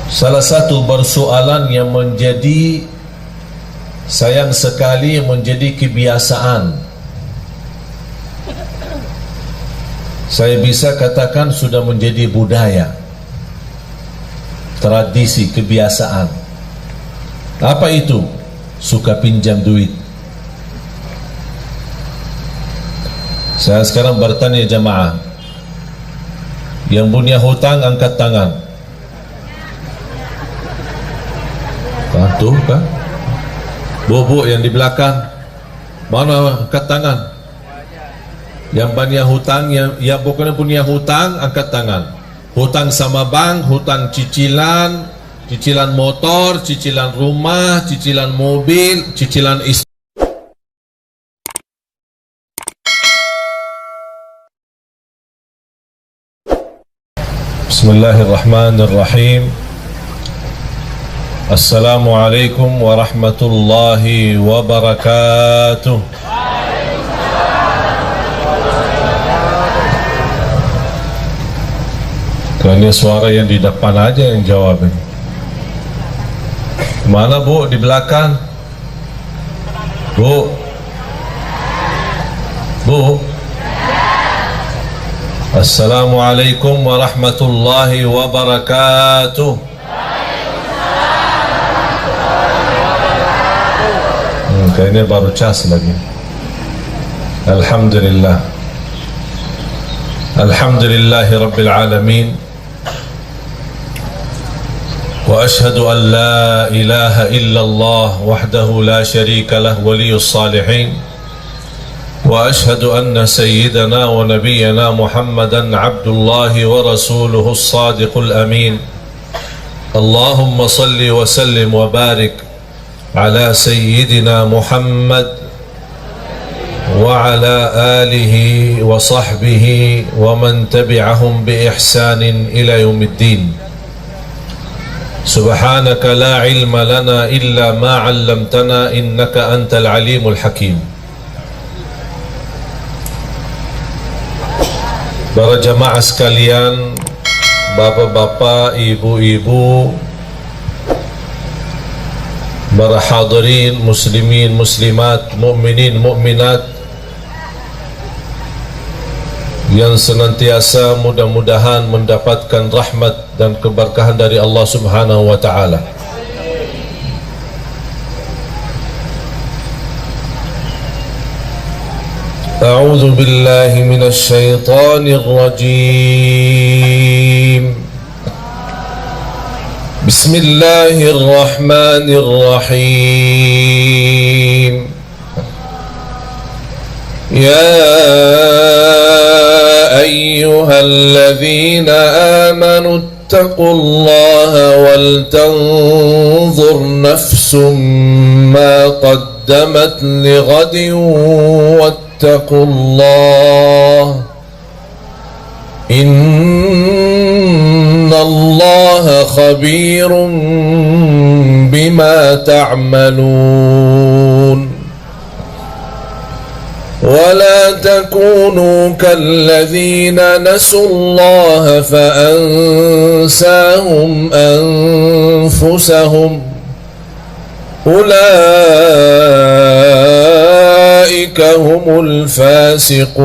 Salah satu persoalan yang menjadi sayang sekali menjadi kebiasaan, saya bisa katakan sudah menjadi budaya, tradisi, kebiasaan. Apa itu? Suka pinjam duit. Saya sekarang bertanya jamaah, yang punya hutang angkat tangan. Tuh kan, bobo yang di belakang, mana angkat tangan? Yang banyak hutang, yang bukan punya hutang angkat tangan. Hutang sama bank, hutang cicilan, cicilan motor, cicilan rumah, cicilan mobil, cicilan istri. Bismillahirrahmanirrahim. Assalamualaikum warahmatullahi wabarakatuh. Kayaknya suara yang di depan aja yang jawab ini. Mana Bu? Di belakang? Bu? Bu? Assalamualaikum warahmatullahi wabarakatuh. Kayaknya baru cas lagi. Alhamdulillah. Alhamdulillahi Rabbil Alamin. Wa ashhadu an la ilaha illallah wahdahu la sharika lah waliyus salihin. Wa ashhadu anna sayyidana wa nabiyyana Muhammadan abdullahi wa rasuluhu as-sadiqul amin. Allahumma salli wa sallim wa barik على سيدنا محمد وعلى آله وصحبه ومن تبعهم بإحسان إلى يوم الدين. سبحانك لا علم لنا إلا ما علمتنا إنك أنت العليم الحكيم. Para jamaah sekalian, bapak-bapak, ibu-ibu, para hadirin, muslimin, muslimat, mukminin, mukminat yang senantiasa mudah-mudahan mendapatkan rahmat dan keberkahan dari Allah Subhanahu wa taala. A'udzu billahi minasy syaithanir rajim. بسم الله الرحمن الرحيم. يا أيها الذين آمنوا اتقوا الله ولتنظر نفس ما قدمت لغد واتقوا الله إن الله خبير بما تعملون. ولا تكونوا كالذين نسوا الله فأنساهم أنفسهم أولئك هم الفاسقون.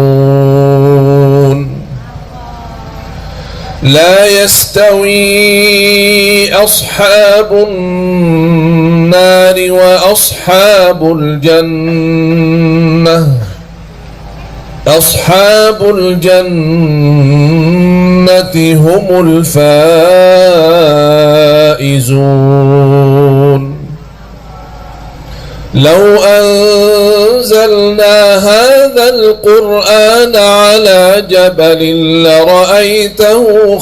لا يستوي أصحاب النار وأصحاب الجنة. أصحاب الجنة هم الفائزون. لو أنزلنا هذا القرآن على جبل لرأيته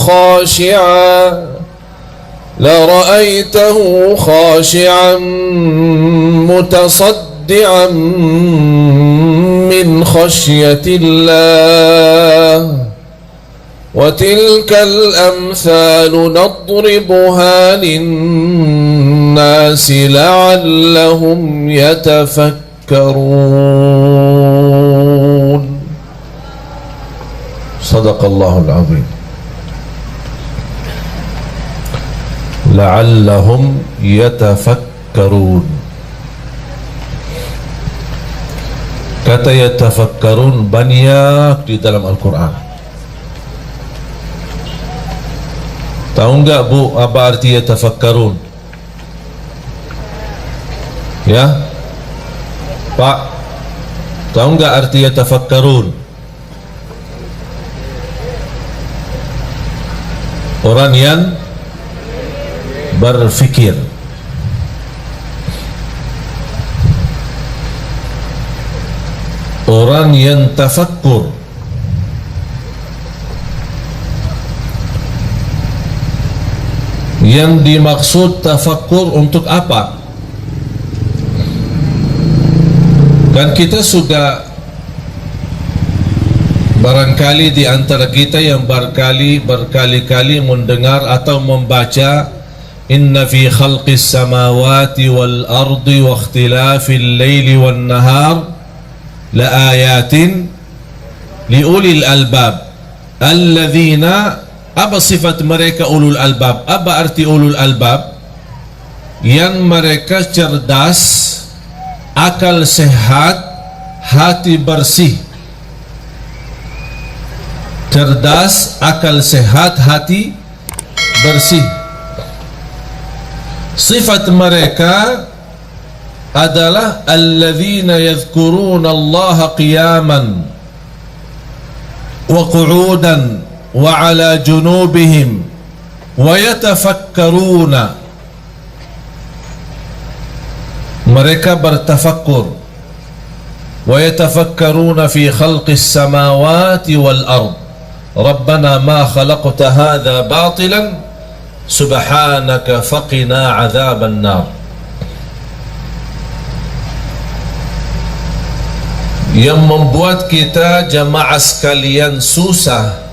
خاشعا متصدعا من خشية الله. وتلك الأمثال نضربها للناس لعلهم يتفكرون. صدق الله العظيم. la'allahum yatafakkarun. Kata yatafakkarun banyak di dalam Al-Quran. Tahu enggak Bu apa arti yatafakkarun? Ya Pak, tahu enggak arti yatafakkarun? Orang yang berfikir. Orang yang tafakkur. Yang dimaksud tafakkur untuk apa? Kan kita sudah barangkali di antara kita yang berkali-kali mendengar atau membaca inna fi khalqis samawati wal ardi wa ikhtilafil laili wan nahar la ayatin li ulil albab alladzina. Apa sifat mereka ulul albab? Apa arti ulul albab? Yang mereka cerdas, akal sehat, hati bersih. Cerdas, akal sehat, hati bersih. Sifat mereka adalah alladzina yadhkuruna Allah qiyaman wa qu'udan wa ala junubihim wa yatafakkaruna. Mereka bertafakkur. Wa yatafakkaruna fi khalqis samawati wal ard. Rabbana ma khalaqta hadha batilan subhanaka faqina adzaban nar. Yang membuat kita jamaah sekalian susah,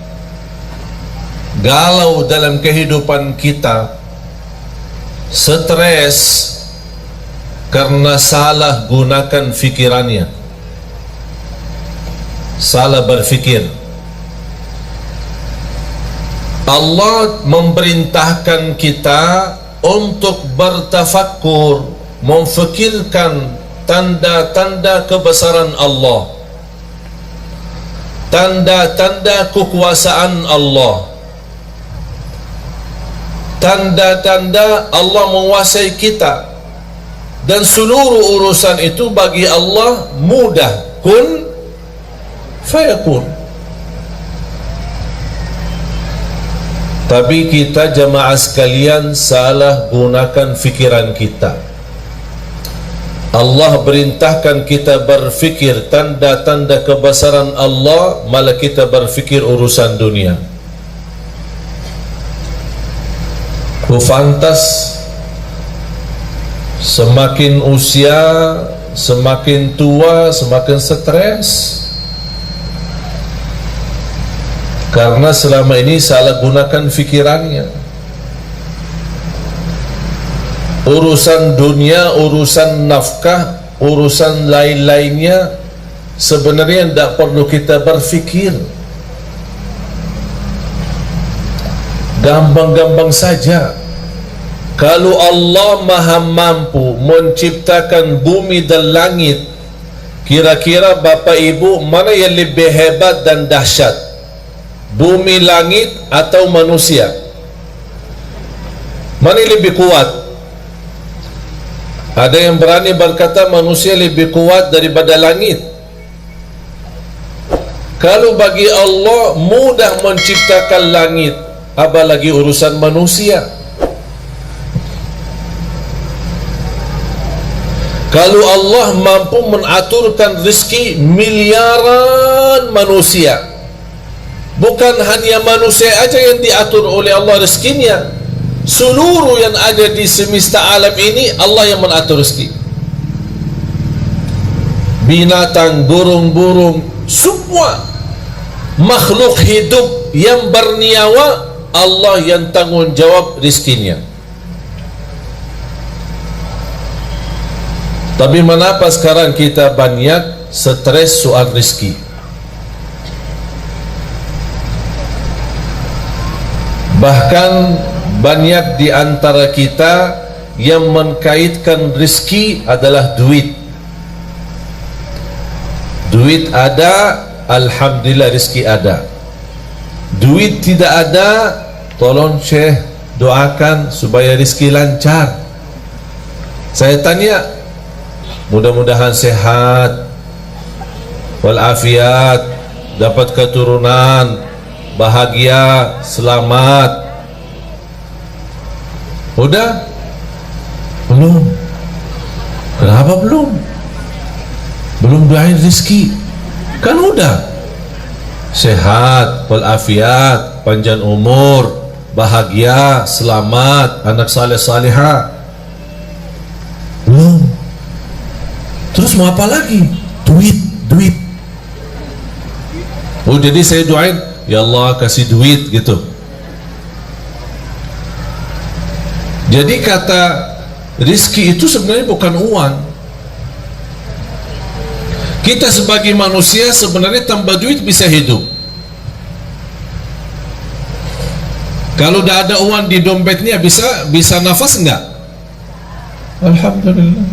galau dalam kehidupan kita, stres karena salah gunakan fikirannya, salah berfikir. Allah memerintahkan kita untuk bertafakkur, memfikirkan tanda-tanda kebesaran Allah, tanda-tanda kekuasaan Allah, tanda-tanda Allah menguasai kita, dan seluruh urusan itu bagi Allah mudah, kun fayakun. Tapi kita jamaah sekalian salah gunakan fikiran kita. Allah perintahkan kita berfikir tanda-tanda kebesaran Allah, malah kita berfikir urusan dunia. Kufantas semakin usia, semakin tua, semakin stres, karena selama ini salah gunakan fikirannya. Urusan dunia, urusan nafkah, urusan lain-lainnya sebenarnya tidak perlu kita berfikir, gampang-gampang saja. Kalau Allah maha mampu menciptakan bumi dan langit, kira-kira Bapak Ibu mana yang lebih hebat dan dahsyat? Bumi, langit atau manusia? Mana yang lebih kuat? Ada yang berani berkata manusia lebih kuat daripada langit. Kalau bagi Allah mudah menciptakan langit, apalagi urusan manusia. Kalau Allah mampu mengaturkan rezeki miliaran manusia, bukan hanya manusia aja yang diatur oleh Allah rezekinya, seluruh yang ada di semesta alam ini Allah yang mengatur rezeki. Binatang, burung-burung, semua makhluk hidup yang bernyawa, Allah yang tanggung jawab rezekinya. Tapi mengapa sekarang kita banyak stres soal rezeki? Bahkan banyak di antara kita yang mengkaitkan rezeki adalah duit. Duit ada, alhamdulillah rezeki ada. Duit tidak ada, tolong Syekh doakan supaya rezeki lancar. Saya tanya, mudah-mudahan sehat walafiat, dapat keturunan, bahagia, selamat. Udah? Belum. Kenapa belum? Belum doain rezeki. Kan udah. Sehat walafiat, panjang umur, bahagia, selamat, anak saleh salihah. Belum. Terus mau apa lagi? Duit. Oh, jadi saya doain, ya Allah kasih duit gitu. Jadi kata rizki itu sebenarnya bukan uang. Kita sebagai manusia sebenarnya tanpa duit bisa hidup. Kalau tidak ada uang di dompetnya bisa nafas enggak? Alhamdulillah.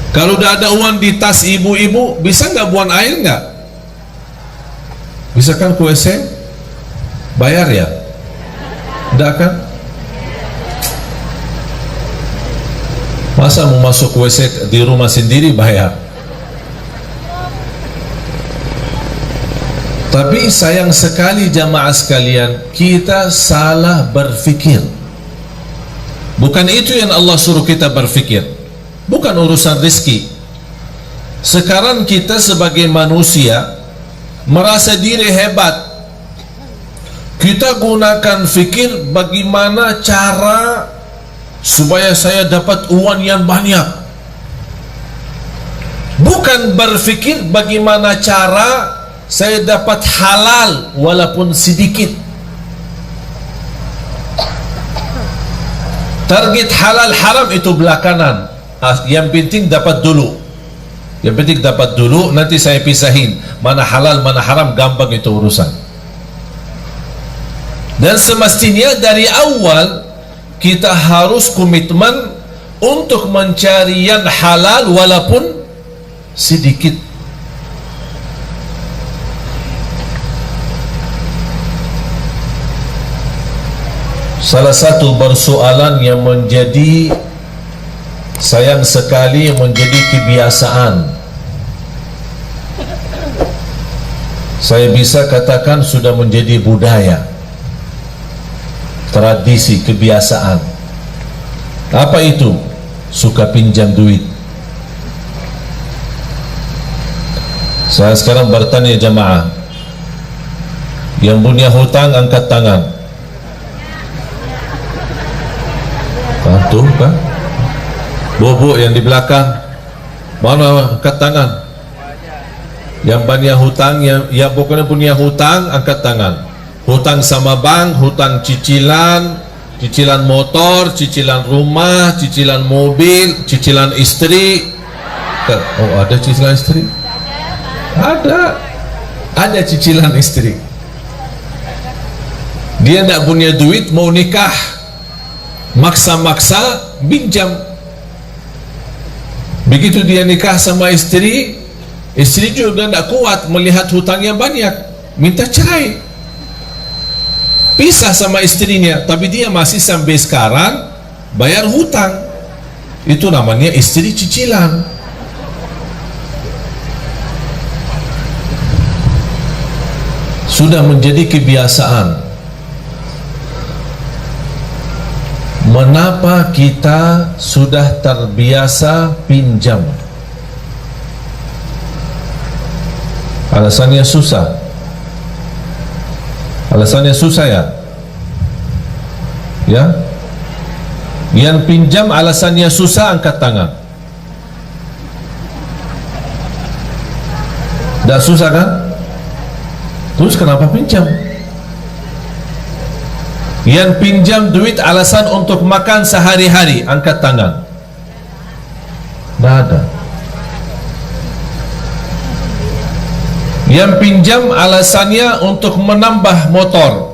Kalau tidak ada uang di tas ibu-ibu, bisa enggak buang air enggak? Bisa kan ke WC? Bayar ya? Enggak kan? Masa mau masuk WC di rumah sendiri bayar? Tapi sayang sekali jamaah sekalian, kita salah berfikir. Bukan itu yang Allah suruh kita berfikir. Bukan urusan rezeki. Sekarang kita sebagai manusia merasa diri hebat. Kita gunakan fikir bagaimana cara supaya saya dapat uang yang banyak. Bukan berfikir bagaimana cara saya dapat halal walaupun sedikit. Target halal haram itu belakangan. Yang penting dapat dulu. Yang penting dapat dulu, nanti saya pisahin mana halal mana haram, gampang itu urusan. Dan semestinya dari awal kita harus komitmen untuk mencari yang halal walaupun sedikit. Salah satu persoalan yang menjadi sayang sekali menjadi kebiasaan, saya bisa katakan sudah menjadi budaya, tradisi, kebiasaan. Apa itu? Suka pinjam duit. Saya sekarang bertanya jamaah, yang punya hutang angkat tangan. Tuh kan, bobo yang di belakang, mana angkat tangan? Yang banyak hutang, yang bukan punya hutang angkat tangan. Hutang sama bank, hutang cicilan, cicilan motor, cicilan rumah, cicilan mobil, cicilan istri. Oh, ada cicilan istri? Ada cicilan istri. Dia tidak punya duit, mau nikah, maksa-maksa pinjam. Begitu dia nikah sama istri, istri juga tidak kuat melihat hutangnya banyak, minta cerai, pisah sama istrinya. Tapi dia masih sampai sekarang bayar hutang. Itu namanya istri cicilan. Sudah menjadi kebiasaan. Mengapa kita sudah terbiasa pinjam? Alasannya susah. Alasannya susah ya? Ya? Yang pinjam alasannya susah angkat tangan. Tidak susah kan? Terus kenapa pinjam? Yang pinjam duit alasan untuk makan sehari-hari, angkat tangan. Tidak ada. Yang pinjam alasannya untuk menambah motor.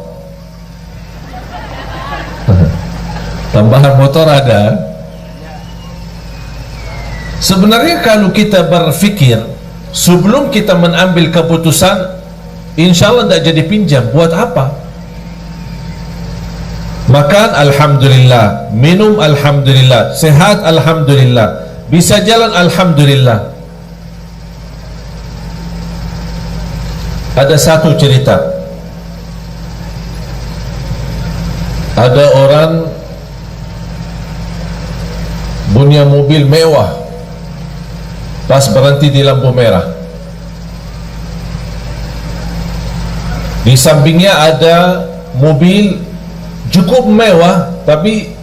Tambahan motor ada. Sebenarnya kalau kita berfikir sebelum kita mengambil keputusan, insya Allah tidak jadi pinjam. Buat apa? Makan alhamdulillah, minum alhamdulillah, sehat alhamdulillah, bisa jalan alhamdulillah. Ada satu cerita, ada orang punya mobil mewah, pas berhenti di lampu merah, di sampingnya ada mobil cukup mewah tapi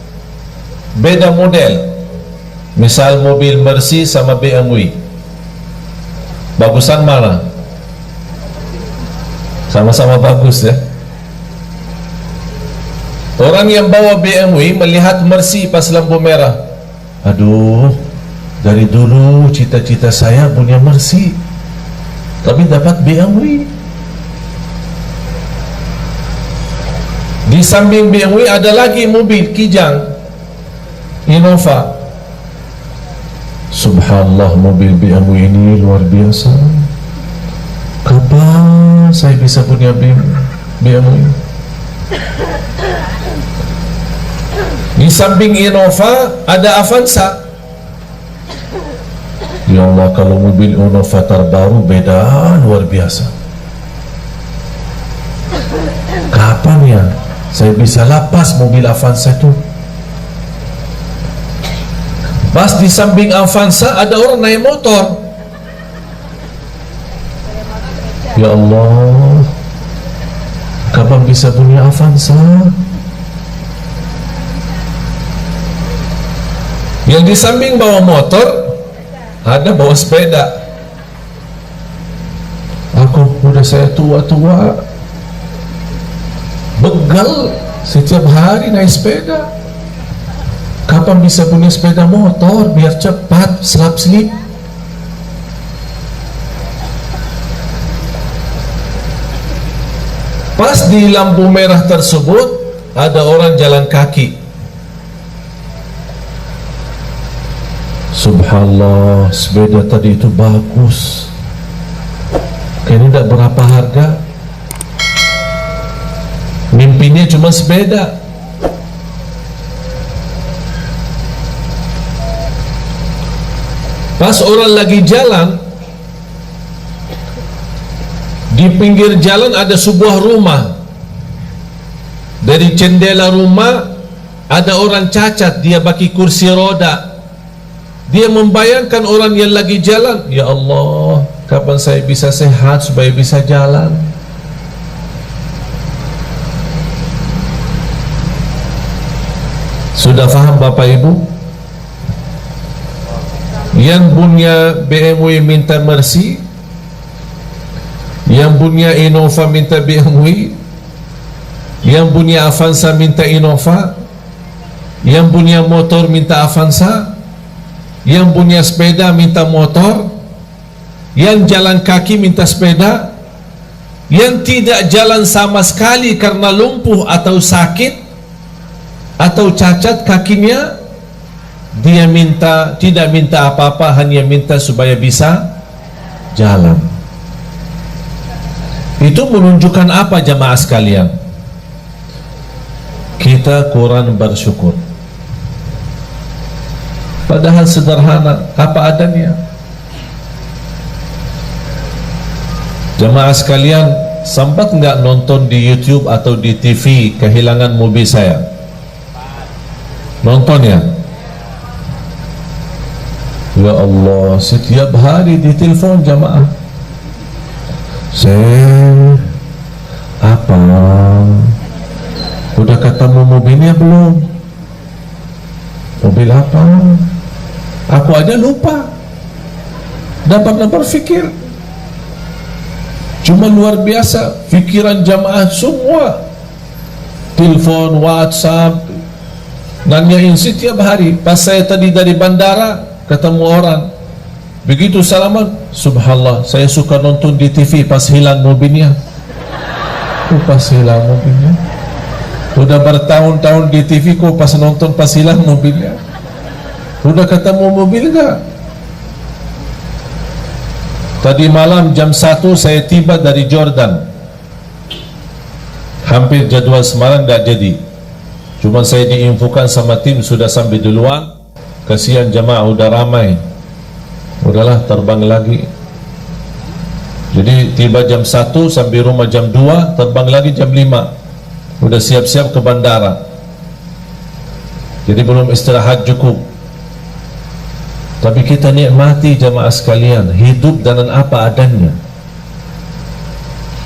beda model, misal mobil Mercy sama BMW, bagusan mana? Sama-sama bagus ya. Orang yang bawa BMW melihat Mercy pas lampu merah, aduh, dari dulu cita-cita saya punya Mercy, tapi dapat BMW. Di samping BMW ada lagi mobil Kijang, Innova. Subhanallah, mobil BMW ini luar biasa. Kapan saya bisa punya BMW? Di samping Innova ada Avanza. Ya Allah, kalau mobil Innova terbaru beda luar biasa. Kapan ya saya bisa lapas mobil Avanza itu? Pas di samping Avanza ada orang naik motor. Ya Allah, kapan bisa punya Avanza? Yang di samping bawa motor, ada bawa sepeda. Aku udah, saya tua-tua, begal setiap hari naik sepeda. Kapan bisa punya sepeda motor biar cepat selap-selip? Pas di lampu merah tersebut ada orang jalan kaki. Subhanallah, sepeda tadi itu bagus. Kayaknya tidak berapa harga. Mimpinya cuma sepeda. Pas orang lagi jalan, di pinggir jalan ada sebuah rumah. Dari jendela rumah ada orang cacat, dia pakai kursi roda. Dia membayangkan orang yang lagi jalan, ya Allah, kapan saya bisa sehat supaya bisa jalan? Sudah faham Bapak Ibu? Yang punya BMW minta Mercy, yang punya Innova minta BMW, yang punya Avanza minta Innova, yang punya motor minta Avanza, yang punya sepeda minta motor, yang jalan kaki minta sepeda, yang tidak jalan sama sekali karena lumpuh atau sakit atau cacat kakinya, dia minta, tidak minta apa-apa, hanya minta supaya bisa jalan. Itu menunjukkan apa jamaah sekalian? Kita kurang bersyukur. Padahal sederhana, apa adanya. Jamaah sekalian, sempat nggak nonton di YouTube atau di TV kehilangan mobil saya? Nonton ya? Ya Allah, setiap hari di telepon jamaah. Apa? Udah ketemu mobilnya belum? Mobil apa? Aku aja lupa. Dapat berpikir. Cuma luar biasa pikiran jamaah semua. Telepon, WhatsApp, nanyain setiap hari. Pas saya tadi dari bandara ketemu orang, begitu salaman, subhanallah, saya suka nonton di TV pas hilang mobilnya. Pas hilang mobilnya, Udah bertahun-tahun di TV kok pas nonton pas hilang mobilnya. Udah ketemu mobil gak? Tadi malam jam 1 saya tiba dari Jordan. Hampir jadwal Semarang gak jadi. Cuma saya diinfokan sama tim sudah sampai duluan. Kasihan jemaah udah ramai. Udahlah terbang lagi. Jadi tiba jam 1 sampai rumah jam 2, terbang lagi jam 5. Udah siap-siap ke bandara. Jadi belum istirahat cukup. Tapi kita nikmati jemaah sekalian, hidup dengan apa adanya.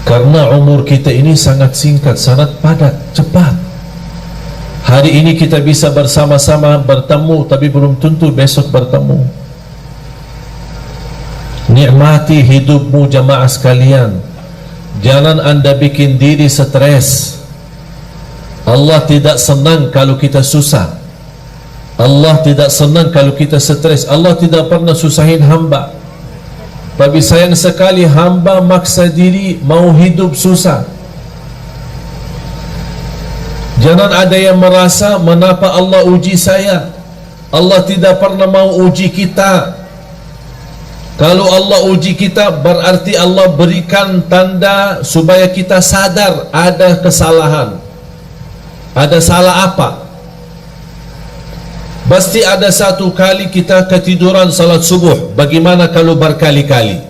Karena umur kita ini sangat singkat, sangat padat, cepat. Hari ini kita bisa bersama-sama bertemu, tapi belum tentu besok bertemu. Nikmati hidupmu jemaah sekalian. Jangan anda bikin diri stres. Allah tidak senang kalau kita susah. Allah tidak senang kalau kita stres. Allah tidak pernah susahin hamba. Tapi sayang sekali hamba maksa diri mau hidup susah. Jangan ada yang merasa mengapa Allah uji saya. Allah tidak pernah mau uji kita. Kalau Allah uji kita berarti Allah berikan tanda supaya kita sadar ada kesalahan. Ada salah apa? Pasti ada satu kali kita ketiduran salat subuh. Bagaimana kalau berkali-kali?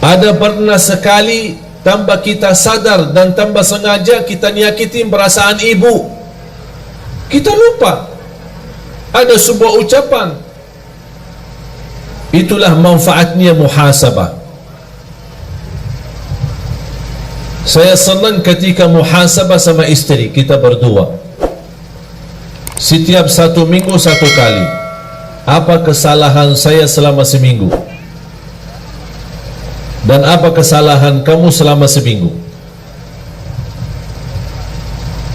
Ada pernah sekali tambah kita sadar dan tambah sengaja kita nyakitin perasaan ibu. Kita lupa. Ada sebuah ucapan. Itulah manfaatnya muhasabah. Saya senang ketika muhasabah sama istri kita berdua. Setiap 1 minggu 1 kali. Apa kesalahan saya selama seminggu? Dan apa kesalahan kamu selama seminggu?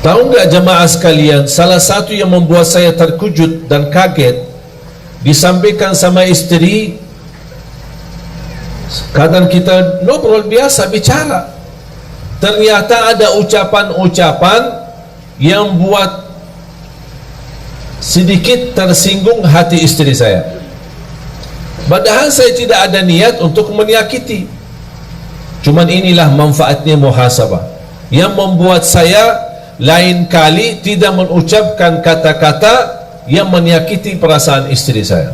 Tahu nggak jemaah sekalian, salah satu yang membuat saya terkejut dan kaget, disampaikan sama istri. Kadang kita ngobrol biasa bicara, ternyata ada ucapan-ucapan yang buat sedikit tersinggung hati istri saya. Padahal saya tidak ada niat untuk menyakiti. Cuman inilah manfaatnya muhasabah yang membuat saya lain kali tidak mengucapkan kata-kata yang menyakiti perasaan istri saya.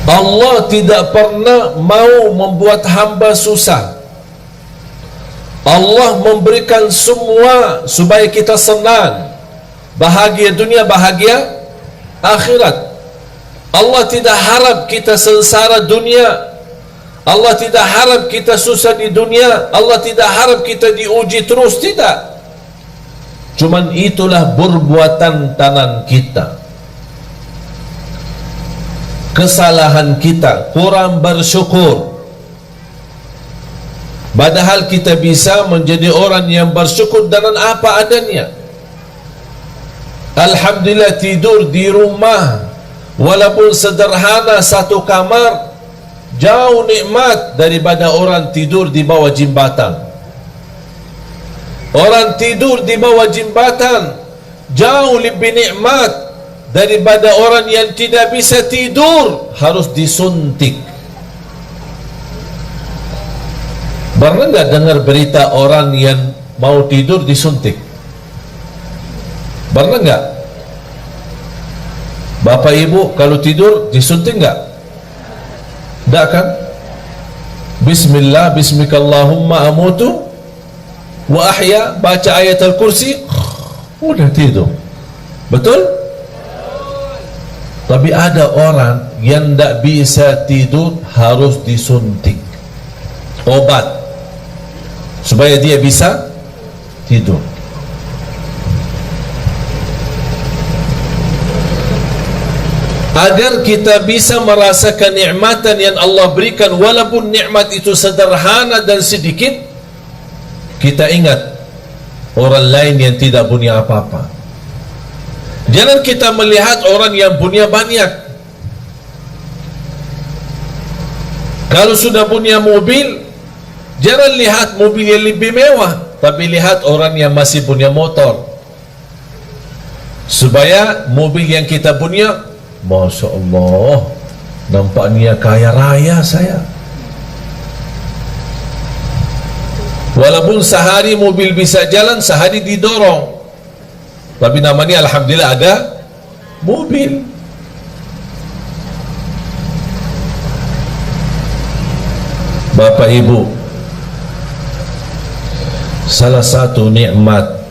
Allah tidak pernah mau membuat hamba susah. Allah memberikan semua supaya kita senang, bahagia dunia, bahagia akhirat. Allah tidak harap kita sengsara dunia. Allah tidak harap kita susah di dunia. Allah tidak harap kita diuji terus, tidak. Cuman itulah perbuatan tangan kita, kesalahan kita, kurang bersyukur. Padahal kita bisa menjadi orang yang bersyukur dengan apa adanya. Alhamdulillah tidur di rumah walaupun sederhana 1 kamar jauh nikmat daripada orang tidur di bawah jembatan. Orang tidur di bawah jembatan jauh lebih nikmat daripada orang yang tidak bisa tidur harus disuntik. Pernah nggak dengar berita orang yang mau tidur disuntik? Pernah nggak? Bapak ibu kalau tidur disuntik nggak? Nggak kan? Bismillah, bismikallahumma amutu wa ahya, baca ayat al-kursi, udah tidur. Betul? Tapi ada orang yang tidak bisa tidur harus disuntik obat supaya dia bisa tidur. Agar kita bisa merasakan nikmatan yang Allah berikan, walaupun nikmat itu sederhana dan sedikit, kita ingat orang lain yang tidak punya apa-apa. Jangan kita melihat orang yang punya banyak. Kalau sudah punya mobil, Jangan lihat mobil yang lebih mewah, tapi lihat orang yang masih punya motor, supaya mobil yang kita punya, Masya Allah, nampaknya kaya raya saya. Walaupun sehari mobil bisa jalan, sehari didorong, tapi namanya alhamdulillah ada mobil. Bapak Ibu, salah satu nikmat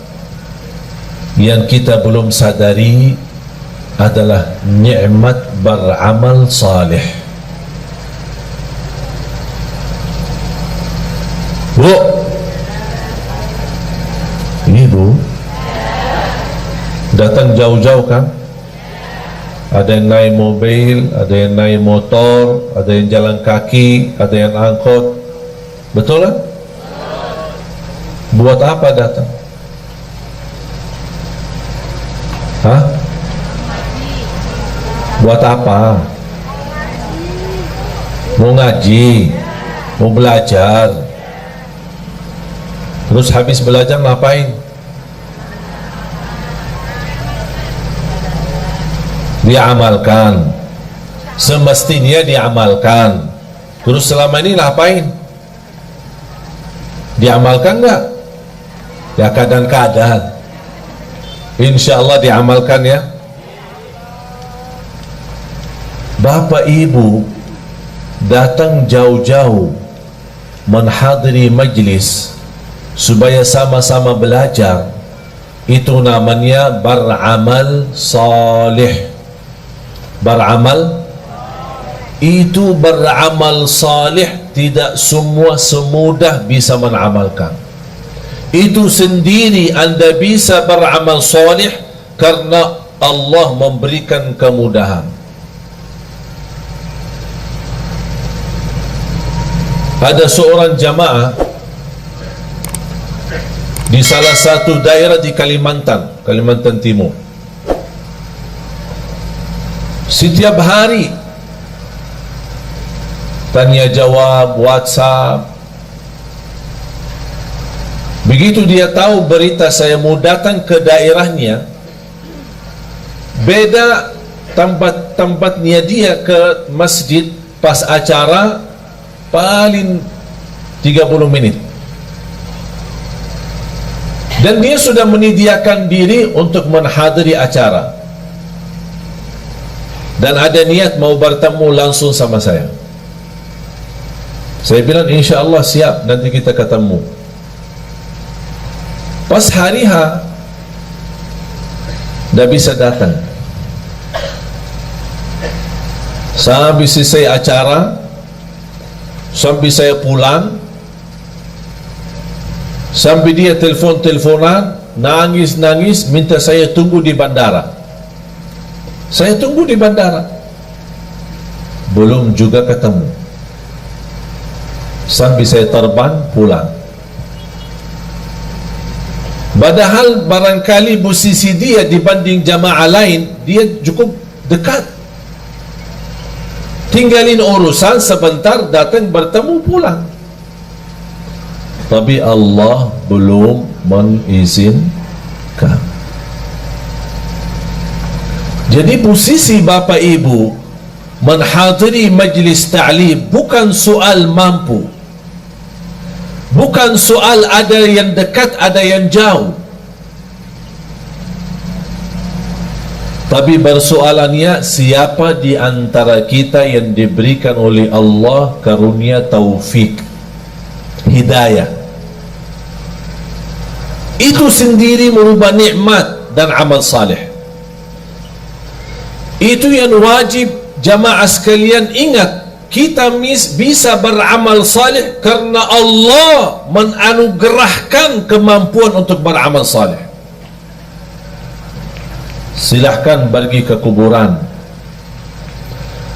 yang kita belum sadari adalah nikmat beramal saleh. Bu, Ibu datang jauh-jauh kan? Ada yang naik mobil, ada yang naik motor, ada yang jalan kaki, ada yang angkot. Betul kan? Buat apa datang? Hah? Buat apa? Mau ngaji, mau belajar. Terus habis belajar ngapain? Diamalkan. Semestinya diamalkan. Terus selama ini ngapain? Diamalkan enggak? Ya kadang-kadang. Insya Allah diamalkan ya. Bapak Ibu datang jauh-jauh menghadiri majlis supaya sama-sama belajar, itu namanya beramal salih. Beramal itu beramal salih, tidak semua semudah bisa mengamalkan. Itu sendiri Anda bisa beramal salih karena Allah memberikan kemudahan. Ada seorang jamaah di salah satu daerah di Kalimantan Timur. Setiap hari tanya jawab, WhatsApp. Begitu dia tahu berita saya mau datang ke daerahnya, beda tempatnya dia ke masjid pas acara paling 30 menit. Dan dia sudah menyediakan diri untuk menghadiri acara. Dan ada niat mau bertemu langsung sama saya. Saya bilang insya Allah siap, nanti kita ketemu. Pas hari H dah bisa datang. Sampai selesai acara, sampai saya pulang, sampai dia telefon-telefonan, nangis-nangis, minta saya tunggu di bandara. Saya tunggu di bandara, belum juga ketemu. Sampai saya terbang pulang. Padahal barangkali posisi dia dibanding jamaah lain, dia cukup dekat. Tinggalin urusan sebentar, datang bertemu pulang. Tapi Allah belum mengizinkan. Jadi posisi Bapak Ibu menghadiri majlis ta'lim bukan soal mampu, bukan soal ada yang dekat ada yang jauh, tapi bersoalannya siapa di antara kita yang diberikan oleh Allah karunia taufik, hidayah. Itu sendiri merubah nikmat dan amal saleh. Itu yang wajib jamaah sekalian ingat. Kita bisa beramal saleh karena Allah menanugerahkan kemampuan untuk beramal saleh. Silahkan pergi ke kuburan.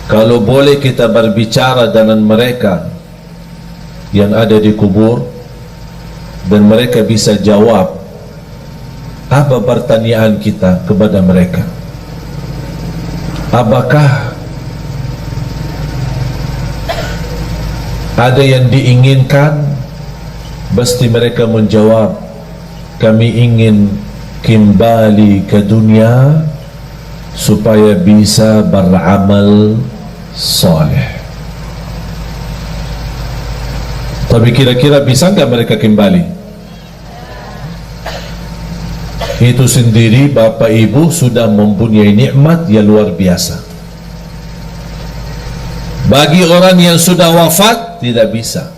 Kalau boleh kita berbicara dengan mereka yang ada di kubur, dan mereka bisa jawab apa pertanyaan kita kepada mereka. Apakah ada yang diinginkan Pasti mereka menjawab, kami ingin kembali ke dunia supaya bisa beramal saleh. Tapi kira-kira bisa nggak mereka kembali? Itu sendiri Bapak Ibu sudah mempunyai nikmat yang luar biasa. Bagi orang yang sudah wafat tidak bisa.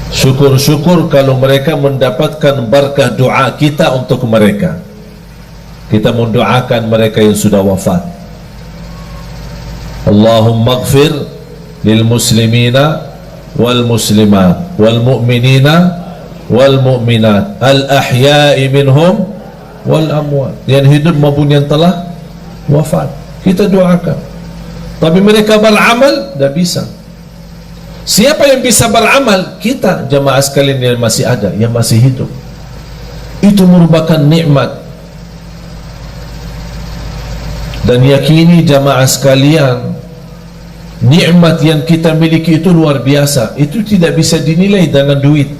Syukur-syukur kalau mereka mendapatkan berkah doa kita untuk mereka. Kita mendoakan mereka yang sudah wafat. Allahumma ighfir lil muslimina wal muslimat wal mu'minina wal mu'minat al ahya'i minhum wal amwat. Yang hidup maupun yang telah wafat, kita doakan. Tapi mereka beramal tidak bisa. Siapa yang bisa beramal? Kita, jamaah sekalian yang masih ada, yang masih hidup. Itu merupakan nikmat. Dan yakini jamaah sekalian, nikmat yang kita miliki itu luar biasa. Itu tidak bisa dinilai dengan duit.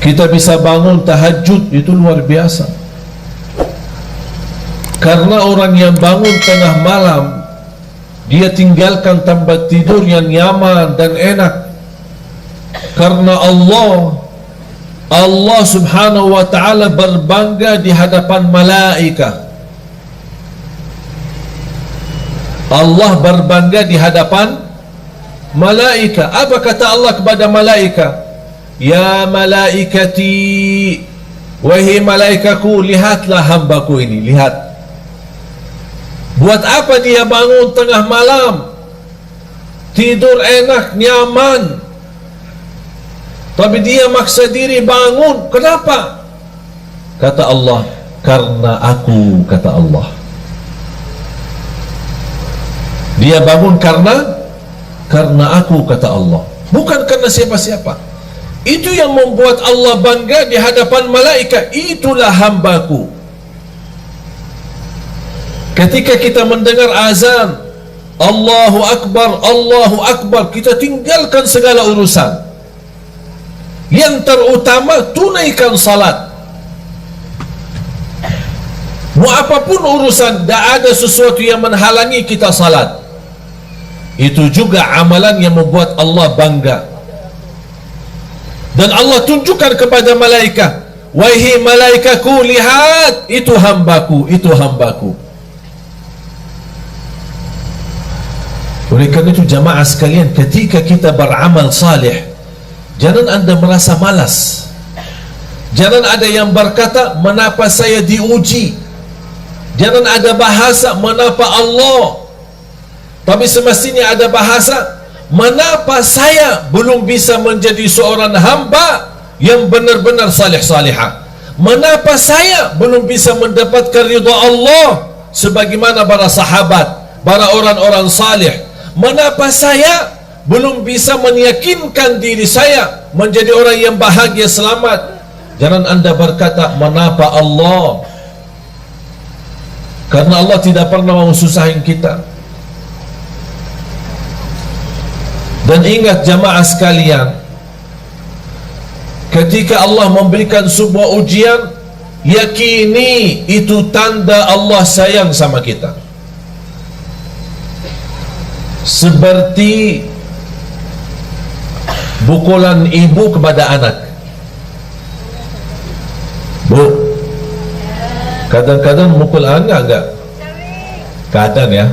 Kita bisa bangun tahajud, itu luar biasa. Karena orang yang bangun tengah malam, dia tinggalkan tempat tidur yang nyaman dan enak karena Allah subhanahu wa ta'ala berbangga di hadapan malaikat. Allah berbangga di hadapan malaikat. Apa kata Allah kepada malaikat? Ya malaikati, wahai malaikaku, lihatlah hambaku ini, lihat. Buat apa dia bangun tengah malam, tidur enak, nyaman, tapi dia maksa diri bangun? Kenapa? Kata Allah, karena aku, kata Allah. Dia bangun karena aku, kata Allah, bukan karena siapa-siapa. Itu yang membuat Allah bangga di hadapan malaikat. Itulah hambaku. Ketika kita mendengar azan Allahu Akbar, kita tinggalkan segala urusan. Yang terutama, tunaikan salat. Mau apapun urusan, tidak ada sesuatu yang menghalangi kita salat. Itu juga amalan yang membuat Allah bangga. Dan Allah tunjukkan kepada malaikat, wahai malaikatku, lihat, itu hambaku, itu hambaku. Oleh karena itu jamaah sekalian, ketika kita beramal saleh, jangan anda merasa malas. Jangan ada yang berkata, mengapa saya diuji? Jangan ada bahasa, mengapa Allah? Tapi semestinya ada bahasa, mengapa saya belum bisa menjadi seorang hamba yang benar-benar saleh-salihah? Mengapa saya belum bisa mendapatkan ridha Allah sebagaimana para sahabat, para orang-orang saleh? Mengapa saya belum bisa meyakinkan diri saya menjadi orang yang bahagia, selamat? Jangan anda berkata, mengapa Allah? Karena Allah tidak pernah mau susahin kita. Dan ingat jamaah sekalian, ketika Allah memberikan sebuah ujian, yakini itu tanda Allah sayang sama kita. Seperti pukulan ibu kepada anak. Bu, kadang-kadang mukul anak enggak? Kadang ya.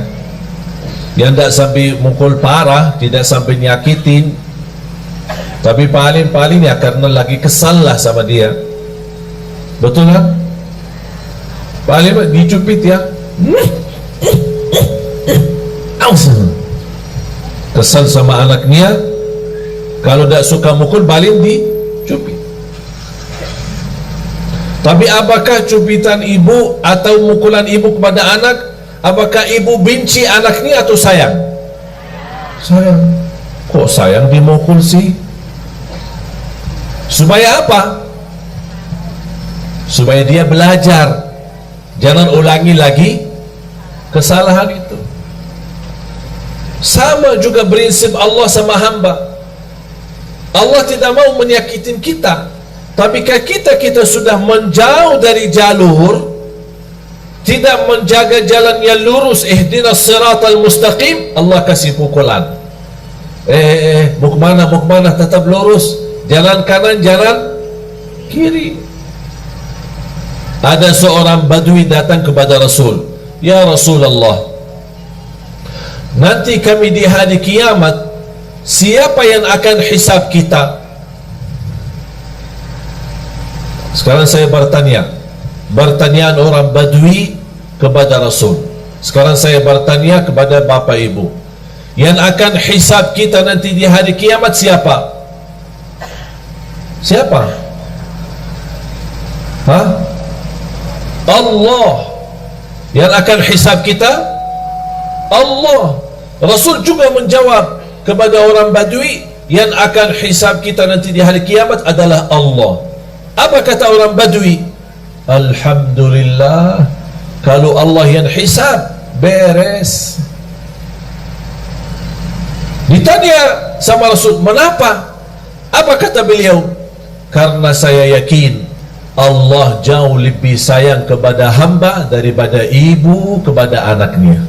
Yang tidak sampai mukul parah, tidak sampai nyakitin, tapi paling-paling ya karena lagi kesal lah sama dia. Betul kan? Paling dicupit ya, kesal sama anaknya. Kalau tidak suka mukul, paling dicupit. Tapi apakah cupitan ibu atau mukulan ibu kepada anak, apakah ibu benci anaknya atau sayang? Sayang. Kok sayang dimukul sih? Supaya apa? Supaya dia belajar, jangan ulangi lagi kesalahan itu. Sama juga prinsip Allah sama hamba. Allah tidak mau menyakitin kita, tapi kalau kita sudah menjauh dari jalur, tidak menjaga jalan yang lurus, ihdinas siratal mustaqim, Allah kasih pukulan. Mau kemana, tetap lurus, jalan kanan, jalan kiri. Ada seorang badui datang kepada Rasul, ya Rasulullah, nanti kami di hari kiamat, siapa yang akan hisab kita? Sekarang saya bertanyaan orang badui kepada Rasul. Sekarang saya bertanya kepada Bapak Ibu, yang akan hisab kita nanti di hari kiamat siapa? Siapa? Allah. Yang akan hisab kita Allah. Rasul juga menjawab kepada orang badui, yang akan hisab kita nanti di hari kiamat adalah Allah. Apa kata orang badui? Alhamdulillah, kalau Allah yang hisab, beres. Ditanya sama Rasul, mengapa? Apa kata beliau? Karena saya yakin Allah jauh lebih sayang kepada hamba daripada ibu kepada anaknya.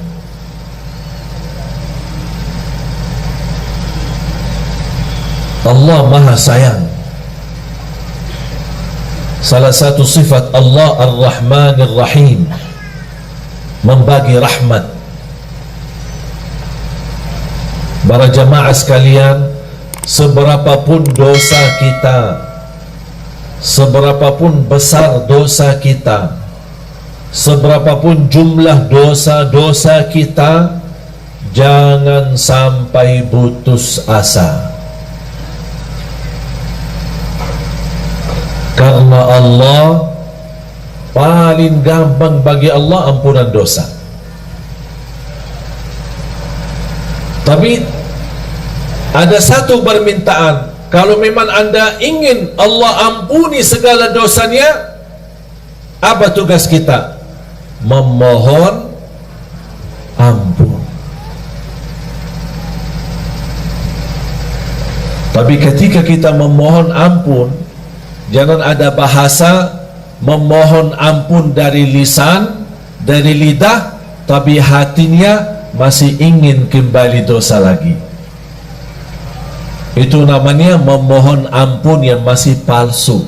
Allah maha sayang. Salah satu sifat Allah Ar-Rahman Ar-Rahim, membagi rahmat. Para jamaah sekalian, seberapapun dosa kita, seberapapun besar dosa kita, seberapapun jumlah dosa-dosa kita, jangan sampai putus asa. Karena Allah paling gampang bagi Allah ampunan dosa. Tapi ada satu permintaan, kalau memang anda ingin Allah ampuni segala dosanya, apa tugas kita? Memohon ampun. Tapi ketika kita memohon ampun, jangan ada bahasa memohon ampun dari lisan, dari lidah, tapi hatinya masih ingin kembali dosa lagi. Itu namanya memohon ampun yang masih palsu,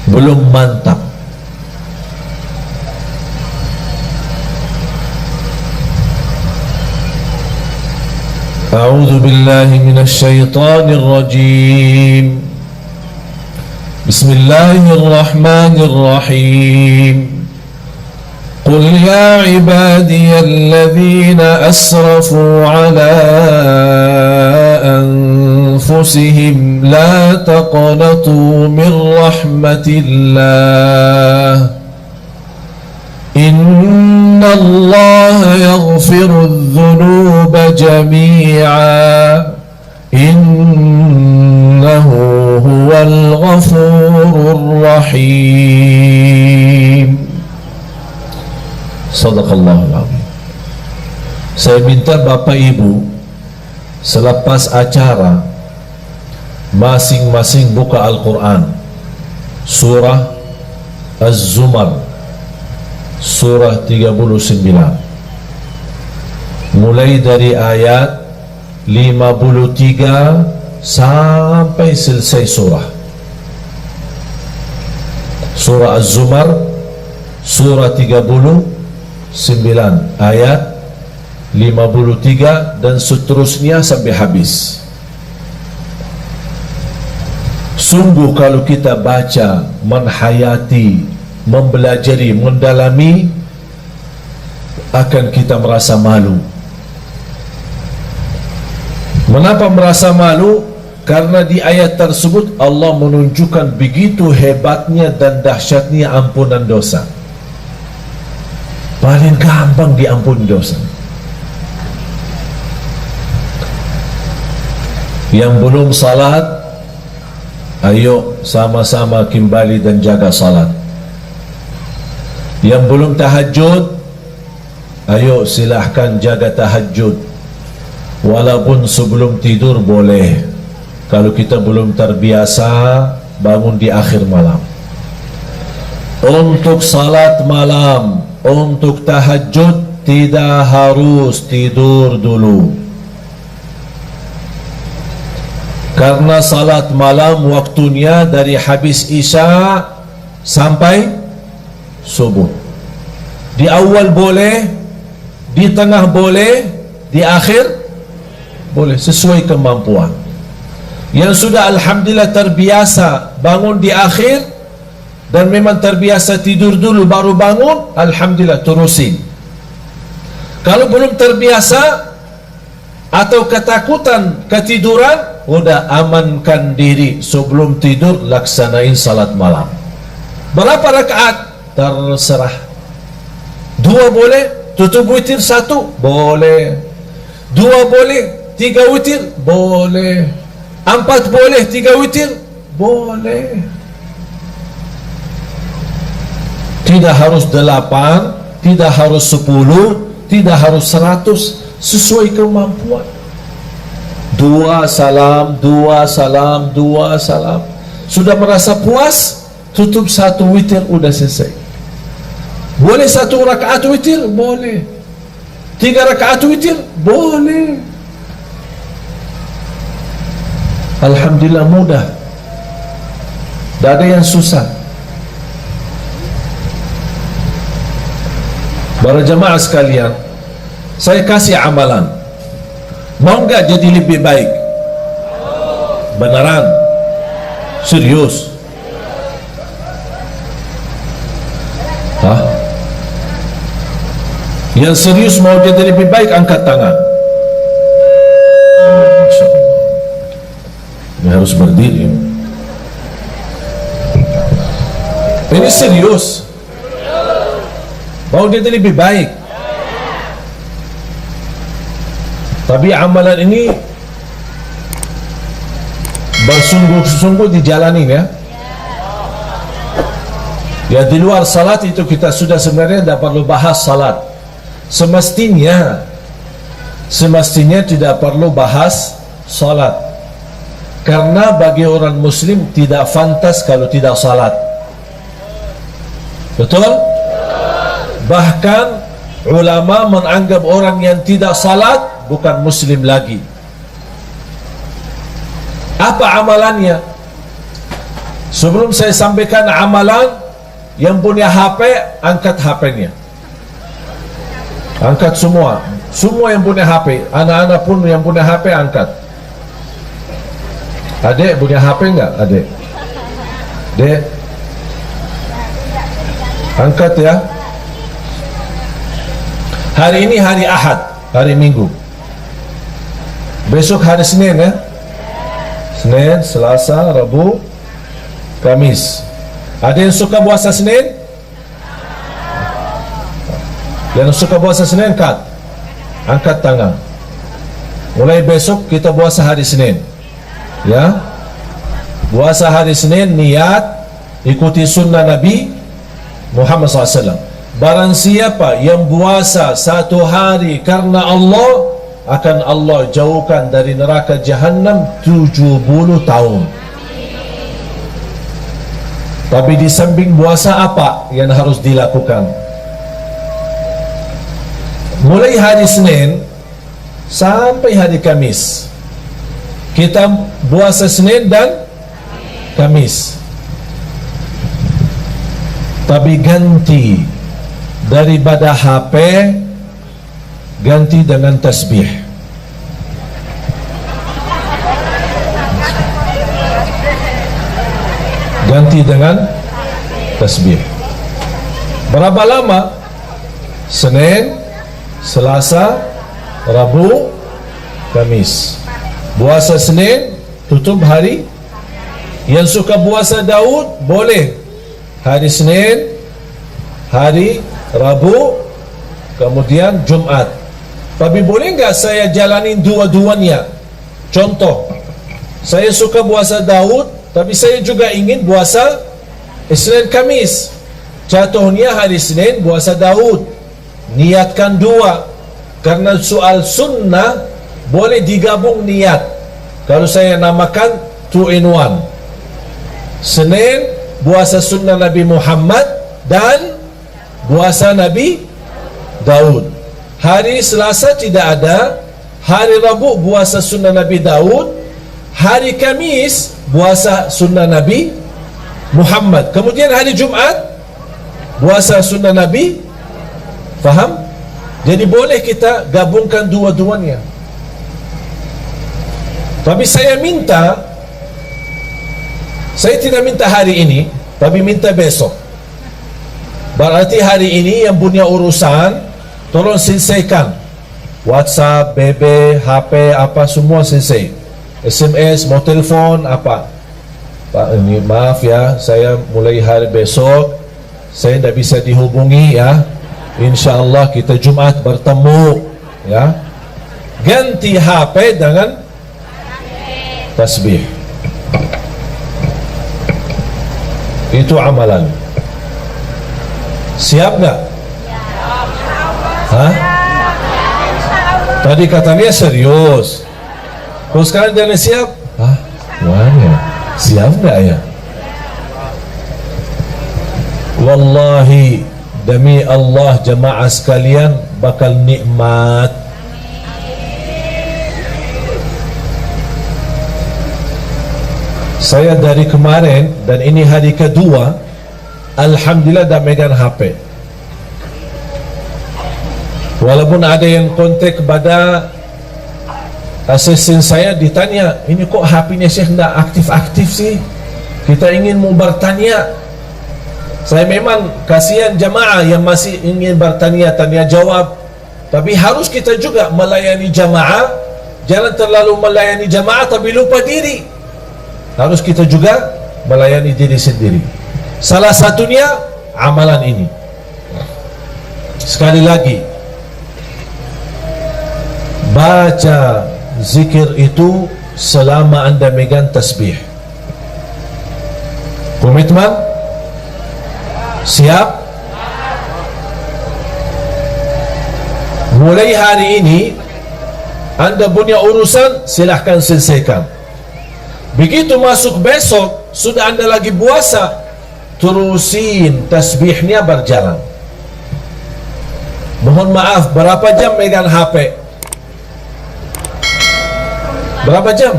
belum mantap. A'udzu billahi minasy syaithanir rajim. Bismillahirrahmanirrahim. قل يا عبادي الذين أسرفوا على أنفسهم لا تقنطوا من رحمة الله إن الله يغفر الذنوب جميعا إنه هو الغفور الرحيم. Sadaqallahul Azim. Saya minta Bapak Ibu selepas acara masing-masing buka Al-Quran, surah Az-Zumar, surah 39, mulai dari ayat 53 sampai selesai surah. Surah Az-Zumar, surah 39 ayat 53 dan seterusnya sampai habis. Sungguh kalau kita baca, menhayati, mempelajari, mendalami, akan kita merasa malu. Mengapa merasa malu? Karena di ayat tersebut Allah menunjukkan begitu hebatnya dan dahsyatnya ampunan dosa. Paling gampang diampuni dosa. Yang belum salat, ayo sama-sama kembali dan jaga salat. Yang belum tahajud, ayo silahkan jaga tahajud. Walaupun sebelum tidur boleh. Kalau kita belum terbiasa, bangun di akhir malam. Untuk salat malam, untuk tahajud, tidak harus tidur dulu. Karena salat malam waktunya dari habis Isya sampai subuh. Di awal boleh, di tengah boleh, di akhir boleh, sesuai kemampuan. Yang sudah alhamdulillah terbiasa bangun di akhir dan memang terbiasa tidur dulu baru bangun, alhamdulillah terusin. Kalau belum terbiasa atau ketakutan ketiduran, udah amankan diri sebelum tidur, laksanain salat malam. Berapa rakaat? Terserah. 2 boleh, tutup witir 1 boleh, 2 boleh, 3 witir boleh, 4 boleh, 3 witir boleh. Tidak harus 8, tidak harus 10, tidak harus 100, sesuai kemampuan. 2 salam, 2 salam, 2 salam. Sudah merasa puas, tutup 1 witir, udah selesai. Boleh 1 rakaat witir? Boleh. 3 rakaat witir? Boleh. Alhamdulillah mudah. Tak ada yang susah. Para jemaah sekalian, saya kasih amalan. Mau enggak jadi lebih baik? Beneran? Serius? Hah? Yang serius mau jadi lebih baik, angkat tangan. Masya Allah. Ini harus berdiri. Ini serius. Mau jadi lebih baik. Tapi amalan ini bersungguh-sungguh dijalanin ya. Ya di luar salat itu kita sudah sebenarnya tidak perlu bahas salat. Semestinya tidak perlu bahas salat. Karena bagi orang muslim tidak fantas kalau tidak salat. Betul? Bahkan ulama menganggap orang yang tidak salat bukan muslim lagi. Apa amalannya? Sebelum saya sampaikan amalan, yang punya HP, angkat HP-nya. Angkat semua. Semua yang punya HP. Anak-anak pun yang punya HP, angkat. Adik punya HP enggak? Adik? Dek? Angkat ya. Hari ini hari Ahad, hari Minggu. Besok hari Senin ya. Senin, Selasa, Rabu, Kamis. Ada yang suka puasa Senin? Yang suka puasa Senin, angkat tangan. Mulai besok kita puasa hari Senin. Ya. Puasa hari Senin, niat ikuti sunnah Nabi Muhammad SAW. Barang siapa yang puasa 1 hari karena Allah, akan Allah jauhkan dari neraka Jahannam 70 tahun. Tapi di samping puasa apa yang harus dilakukan? Mulai hari Senin sampai hari Kamis, kita puasa Senin dan Kamis. Tapi ganti daripada HP, ganti dengan tasbih. Ganti dengan tasbih. Berapa lama? Senin, Selasa, Rabu, Kamis. Puasa Senin, tutup hari. Yang suka puasa Daud, boleh hari Senin, hari Rabu, kemudian Jumat. Tapi boleh nggak saya jalanin dua-duanya? Contoh, saya suka puasa Daud, tapi saya juga ingin puasa Senin Kamis. Jatuhnya hari Senin puasa Daud, niatkan dua. Karena soal sunnah boleh digabung niat. Kalau saya namakan 2 in 1. Senin puasa sunnah Nabi Muhammad dan puasa Nabi Daud. Hari Selasa tidak ada. Hari Rabu puasa sunnah Nabi Daud. Hari Kamis puasa sunnah Nabi Muhammad. Kemudian hari Jumaat puasa sunnah Nabi. Faham? Jadi boleh kita gabungkan dua-duanya. Tapi saya tidak minta hari ini, tapi minta besok. Berarti hari ini yang punya urusan tolong selesaikan. WhatsApp, BB, HP, apa semua selesai. SMS, mau telepon, apa. Pak, ini maaf ya, saya mulai hari besok saya tidak bisa dihubungi ya. InsyaAllah kita Jumat bertemu ya. Ganti HP dengan tasbih. Itu amalan. Siap nggak? Hah? Tadi katanya serius. Kalau sekarang jangan siap? Hah? Mana? Siap nggak ya? Wallahi, demi Allah jemaah sekalian bakal nikmat. Saya dari kemarin dan ini hari kedua, alhamdulillah dah megang HP. Walaupun ada yang kontak kepada asisten saya, ditanya, ini kok HP-nya Syekh tidak aktif-aktif sih? Kita ingin mau bertanya. Saya memang kasihan jamaah yang masih ingin bertanya, tanya jawab. Tapi harus kita juga melayani jamaah. Jangan terlalu melayani jamaah tapi lupa diri. Harus kita juga melayani diri sendiri. Salah satunya amalan ini. Sekali lagi, baca zikir itu selama anda megang tasbih. Komitmen? Siap? Mulai hari ini anda punya urusan, silahkan selesaikan. Begitu masuk besok, sudah anda lagi puasa, terusin tasbihnya berjalan. Mohon maaf, berapa jam megang HP? Berapa jam?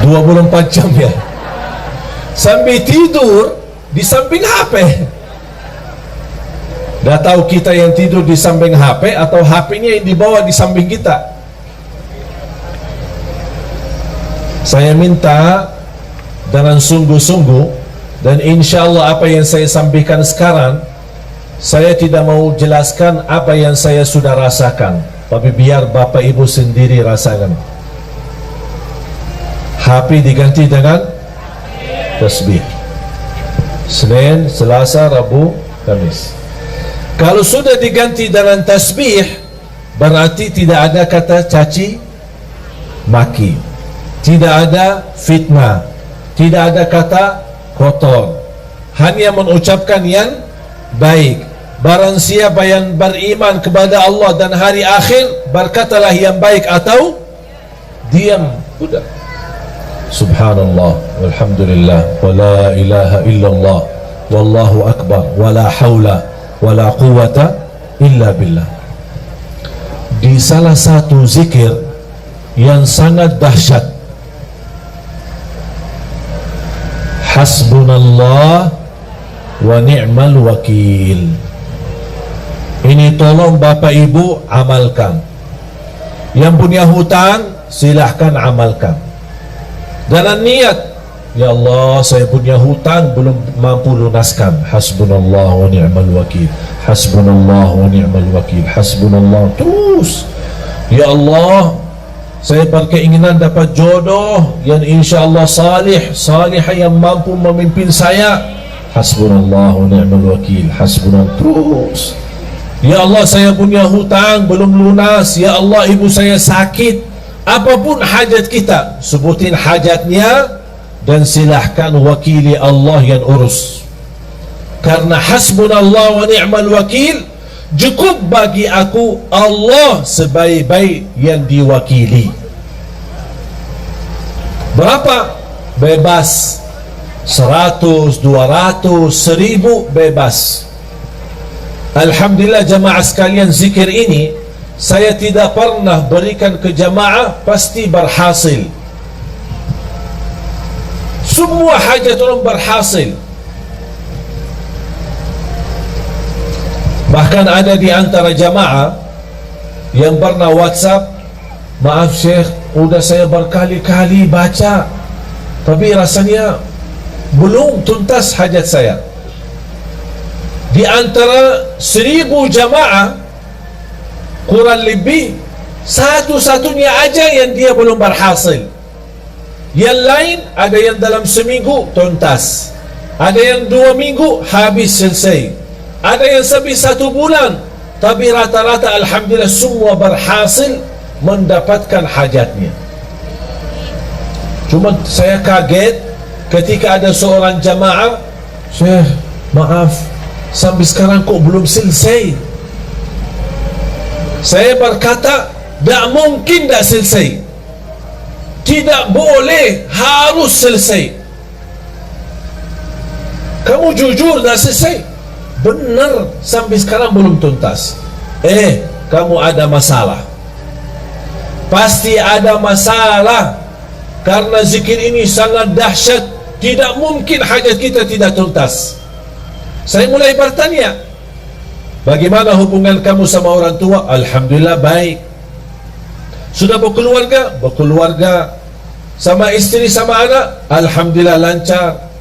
24 jam ya. Sambil tidur di samping HP. Dah tahu kita yang tidur di samping HP atau HP-nya yang dibawa di samping kita. Saya minta dengan sungguh-sungguh, dan insya Allah apa yang saya sampaikan sekarang, saya tidak mau jelaskan apa yang saya sudah rasakan, tapi biar Bapak Ibu sendiri rasakan. HP diganti dengan tasbih. Senin, Selasa, Rabu, Kamis. Kalau sudah diganti dengan tasbih, berarti tidak ada kata caci maki, tidak ada fitnah, tidak ada kata kotor, hanya mengucapkan yang baik. Barang siapa yang beriman kepada Allah dan hari akhir, berkatalah yang baik atau diam. Sudah. Subhanallah, walhamdulillah, wa la ilaha illallah, wallahu akbar, wa la hawla wa la quwata illa billah. Di salah satu zikir yang sangat dahsyat, hasbunallah wa ni'mal wakil. Ini tolong Bapak Ibu amalkan. Yang punya hutang silahkan amalkan. Dalam niat, ya Allah saya punya hutang belum mampu lunaskan. Hasbunallah wa ni'mal wakil, hasbunallah wa ni'mal wakil, hasbunallah. Terus, ya Allah saya berkeinginan dapat jodoh yang insya Allah salihah yang mampu memimpin saya. Hasbunallah wa ni'mal wakil, hasbunallah. Terus, ya Allah saya punya hutang belum lunas, ya Allah ibu saya sakit. Apapun hajat kita, sebutin hajatnya dan silahkan wakili Allah yang urus. karena hasbunallah wa ni'mal wakil, cukup bagi aku Allah sebaik-baik yang diwakili. Berapa? Bebas. 100, 200, 1000 bebas. Alhamdulillah jamaah sekalian, zikir ini saya tidak pernah berikan ke jamaah pasti berhasil. Semua hajat orang berhasil. Bahkan ada di antara jamaah yang pernah WhatsApp, maaf Syekh, udah saya berkali-kali baca tapi rasanya belum tuntas hajat saya. Di antara 1000 jamaah kurang lebih satu-satunya aja yang dia belum berhasil. Yang lain ada yang dalam seminggu tuntas, ada yang 2 minggu habis selesai, ada yang sampai 1 bulan. Tapi rata-rata alhamdulillah semua berhasil mendapatkan hajatnya. Cuma saya kaget ketika ada seorang jamaah, Syekh maaf, sampai sekarang kok belum selesai. Saya berkata, tak mungkin tak selesai, tidak boleh, harus selesai. Kamu jujur tak selesai? Benar, sampai sekarang belum tuntas. Kamu ada masalah, pasti ada masalah, karena zikir ini sangat dahsyat. Tidak mungkin hajat kita tidak tuntas. Saya mulai bertanya, bagaimana hubungan kamu sama orang tua? Alhamdulillah baik. Sudah berkeluarga? Berkeluarga. Sama istri, sama anak? Alhamdulillah lancar.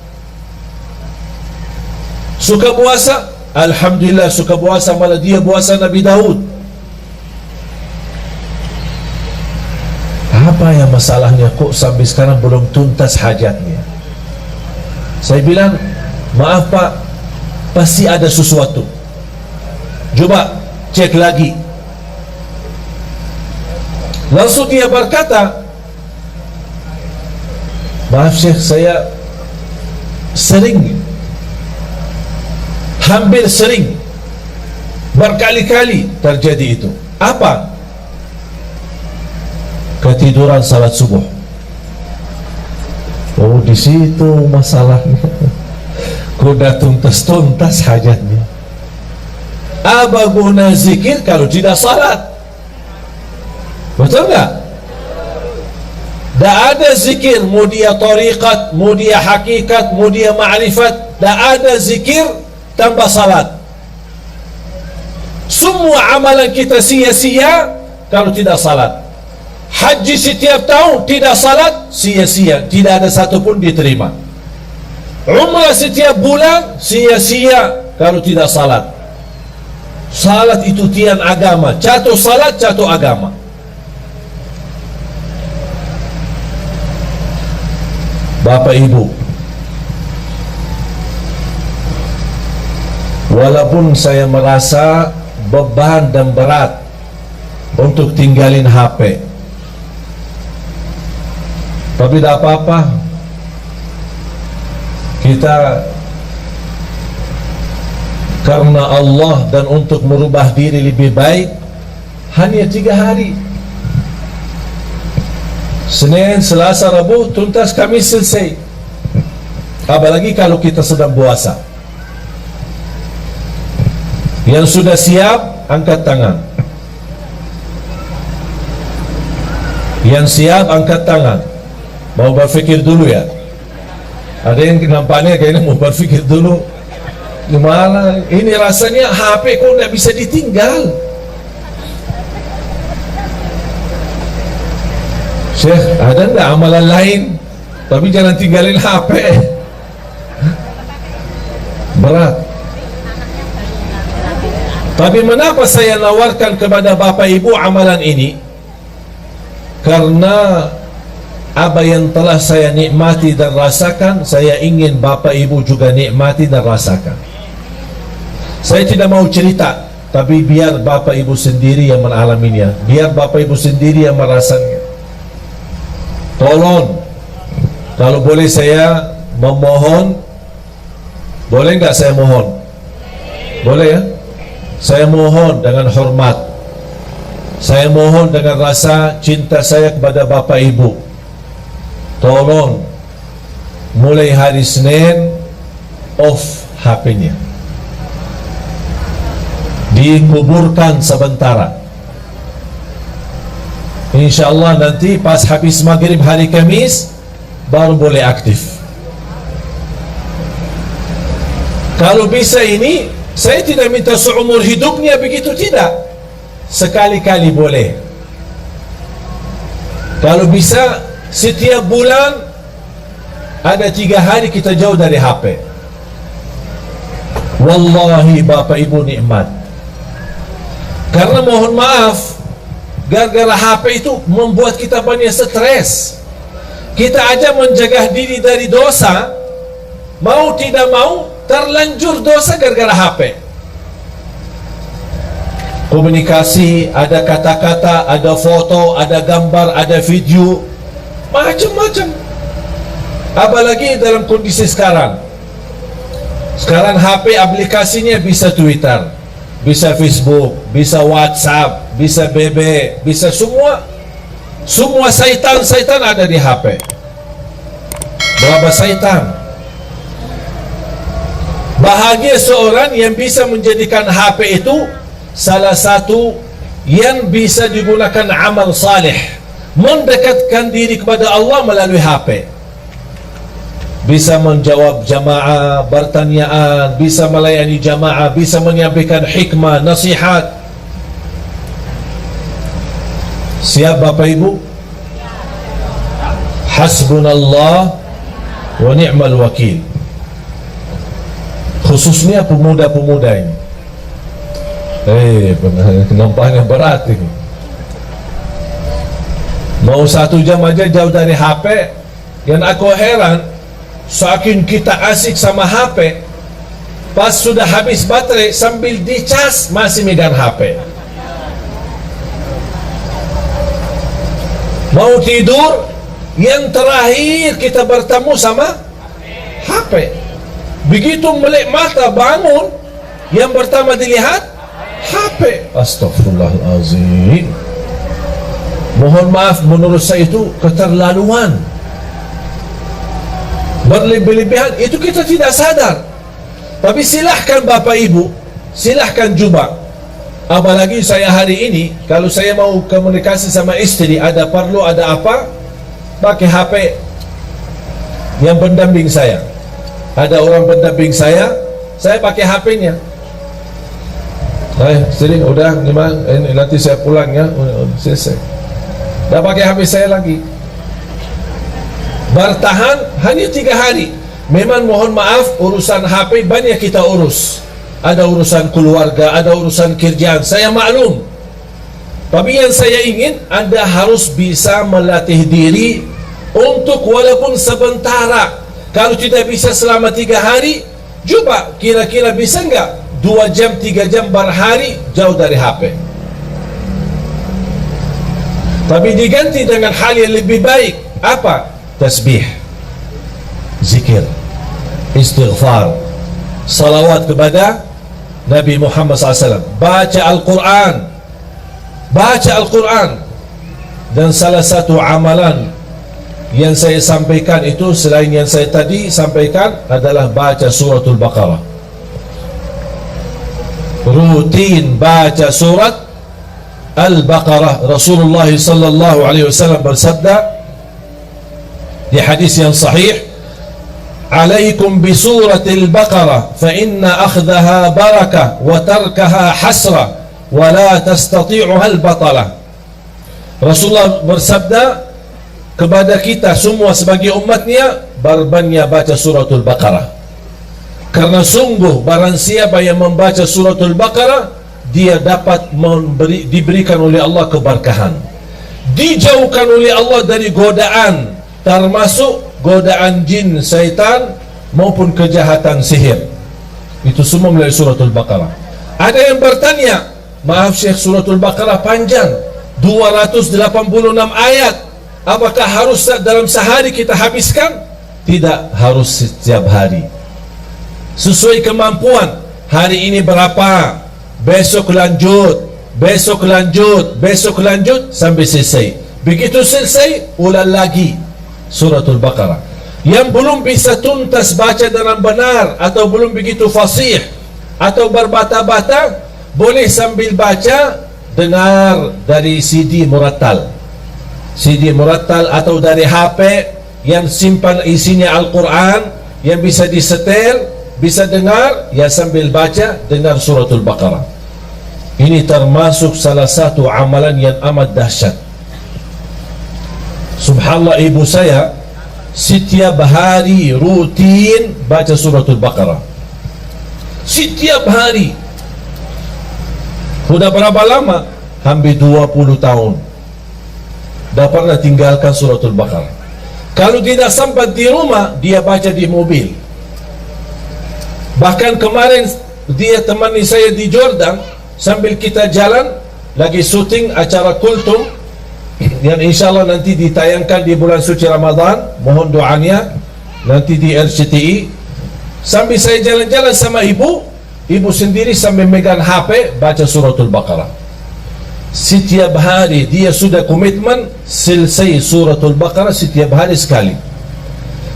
Suka puasa? Alhamdulillah suka puasa, malah dia puasa Nabi Daud. Apa yang masalahnya kok sampai sekarang belum tuntas hajatnya? Saya bilang, maaf Pak, pasti ada sesuatu. Coba cek lagi. Langsung dia berkata, maaf Syekh, saya hampir sering, berkali-kali terjadi itu. Apa? Ketiduran salat subuh. Oh, di situ masalahnya. Kuda tuntas hajatnya. Apa guna zikir kalau tidak salat? Betul nggak? Tak ada zikir, mau dia tariqat, mau dia hakikat, mau dia ma'rifat, tak ada zikir tanpa salat. Semua amalan kita sia-sia kalau tidak salat. Haji setiap tahun tidak salat, sia-sia, tidak ada satu pun diterima. Umrah setiap bulan, sia-sia kalau tidak salat. Salat itu tiang agama. Jatuh salat, jatuh agama. Bapak Ibu, walaupun saya merasa beban dan berat untuk tinggalin HP, tapi tak apa-apa. Kita karena Allah dan untuk merubah diri lebih baik, hanya 3 hari, Senin, Selasa, Rabu, tuntas, Kamis selesai. Apalagi kalau kita sedang puasa. Yang sudah siap, angkat tangan. Yang siap, angkat tangan. Mau berfikir dulu ya? Ada yang nampaknya kayaknya mau berfikir dulu. Gimana? Ini rasanya HP kok tidak bisa ditinggal. Syekh, ada enggak amalan lain? Tapi jangan tinggalin HP. Berat. Tapi mengapa saya nawarkan kepada Bapak Ibu amalan ini? Karena apa yang telah saya nikmati dan rasakan, saya ingin Bapak Ibu juga nikmati dan rasakan. Saya tidak mau cerita, tapi biar Bapak Ibu sendiri yang mengalaminya, biar Bapak Ibu sendiri yang merasakannya. Tolong, kalau boleh saya memohon, Boleh nggak saya mohon? Boleh ya? Saya mohon dengan hormat, saya mohon dengan rasa cinta saya kepada Bapak Ibu, tolong mulai hari Senin off HP-nya, dikuburkan sementara. InsyaAllah nanti pas habis maghrib hari Kamis baru boleh aktif. Kalau bisa ini, saya tidak minta seumur hidupnya begitu, tidak. Sekali-kali boleh. Kalau bisa setiap bulan ada 3 hari kita jauh dari HP. Wallahi Bapak Ibu nikmat. Karena mohon maaf, gara-gara HP itu membuat kita banyak stres. Kita aja menjaga diri dari dosa, mau tidak mau terlanjur dosa gara-gara HP. Komunikasi, ada kata-kata, ada foto, ada gambar, ada video, macam-macam. Apalagi dalam kondisi sekarang. Sekarang HP aplikasinya bisa Twitter, bisa Facebook, bisa WhatsApp, bisa BB, bisa semua. Semua syaitan ada di HP. Berapa syaitan? Bahagia seorang yang bisa menjadikan HP itu salah satu yang bisa digunakan amal saleh, mendekatkan diri kepada Allah melalui HP. Bisa menjawab jamaah, bertanyaan, bisa melayani jamaah, bisa menyampaikan hikmah, nasihat. Siap Bapak Ibu? Hasbunallah wa ni'mal wakil. Khususnya pemuda-pemuda ini. Nampaknya berat ini. Mau 1 jam aja jauh dari HP. Yang aku heran, saking kita asik sama HP, pas sudah habis baterai sambil dicas masih megang HP. Mau tidur, yang terakhir kita bertemu sama HP. Begitu melek mata bangun, yang pertama dilihat HP. Astaghfirullahalazim. Mohon maaf, menurut saya itu keterlaluan, berlebih-lebihan. Itu kita tidak sadar. Tapi silahkan Bapak Ibu, silahkan coba. Apalagi saya hari ini, kalau saya mau komunikasi sama istri, ada perlu, ada apa, pakai HP yang pendamping saya. Ada orang pendamping saya pakai HP-nya. Istri, udah gimana? Nanti saya pulang ya, selesai. Dah pakai HP saya lagi. Bertahan hanya 3 hari. Memang mohon maaf, urusan HP banyak kita urus. Ada urusan keluarga, ada urusan kerjaan, saya maklum. Tapi yang saya ingin, Anda harus bisa melatih diri untuk walaupun sebentar. Kalau tidak bisa selama 3 hari, coba kira-kira bisa enggak 2 jam, 3 jam berhari jauh dari HP. Tapi diganti dengan hal yang lebih baik. Apa? Tasbih, zikir, istighfar, salawat kepada Nabi Muhammad SAW, baca Al-Quran. Baca Al-Quran. Dan salah satu amalan yang saya sampaikan itu, selain yang saya tadi sampaikan, adalah baca suratul Baqarah. Rutin baca surat Al-Baqarah. Rasulullah sallallahu alaihi wasallam bersabda di hadis yang sahih, "Alaikum bi suratil Baqarah fa inna akhdaha barakah wa tarkaha hasrah wa la tastati'uha al-batalah." Rasulullah bersabda kepada kita semua sebagai umatnya, berbanyak baca suratul Baqarah. Karena sungguh barang siapa yang membaca suratul Baqarah, dia dapat diberikan oleh Allah keberkahan, dijauhkan oleh Allah dari godaan, termasuk godaan jin, syaitan maupun kejahatan sihir. Itu semua melalui suratul Baqarah. Ada yang bertanya, maaf Syekh, suratul Baqarah panjang, 286 ayat. Apakah harus dalam sehari kita habiskan? Tidak harus setiap hari. sesuai kemampuan. Hari ini berapa, besok lanjut, besok lanjut, besok lanjut sampai selesai. Begitu selesai, ulang lagi suratul Baqarah. Yang belum bisa tuntas baca dengan benar atau belum begitu fasih atau berbata-bata, boleh sambil baca dengar dari CD murattal, CD murattal atau dari HP yang simpan isinya Al-Quran, yang bisa disetel, bisa dengar, ya sambil baca dengar suratul Baqarah. Ini termasuk salah satu amalan yang amat dahsyat. Subhanallah, ibu saya setiap hari rutin baca suratul Baqarah. Setiap hari. Sudah berapa lama? Hampir 20 tahun dah pernah tinggalkan suratul Baqarah. Kalau tidak sempat di rumah, dia baca di mobil. Bahkan kemarin dia temani saya di Jordan, sambil kita jalan lagi syuting acara Kultum yang insyaAllah nanti ditayangkan di bulan suci Ramadan. Mohon doanya nanti di RCTI. Sambil saya jalan-jalan sama ibu sendiri sambil megang HP baca suratul Baqarah. Setiap hari dia sudah komitmen selesai suratul Baqarah setiap hari sekali.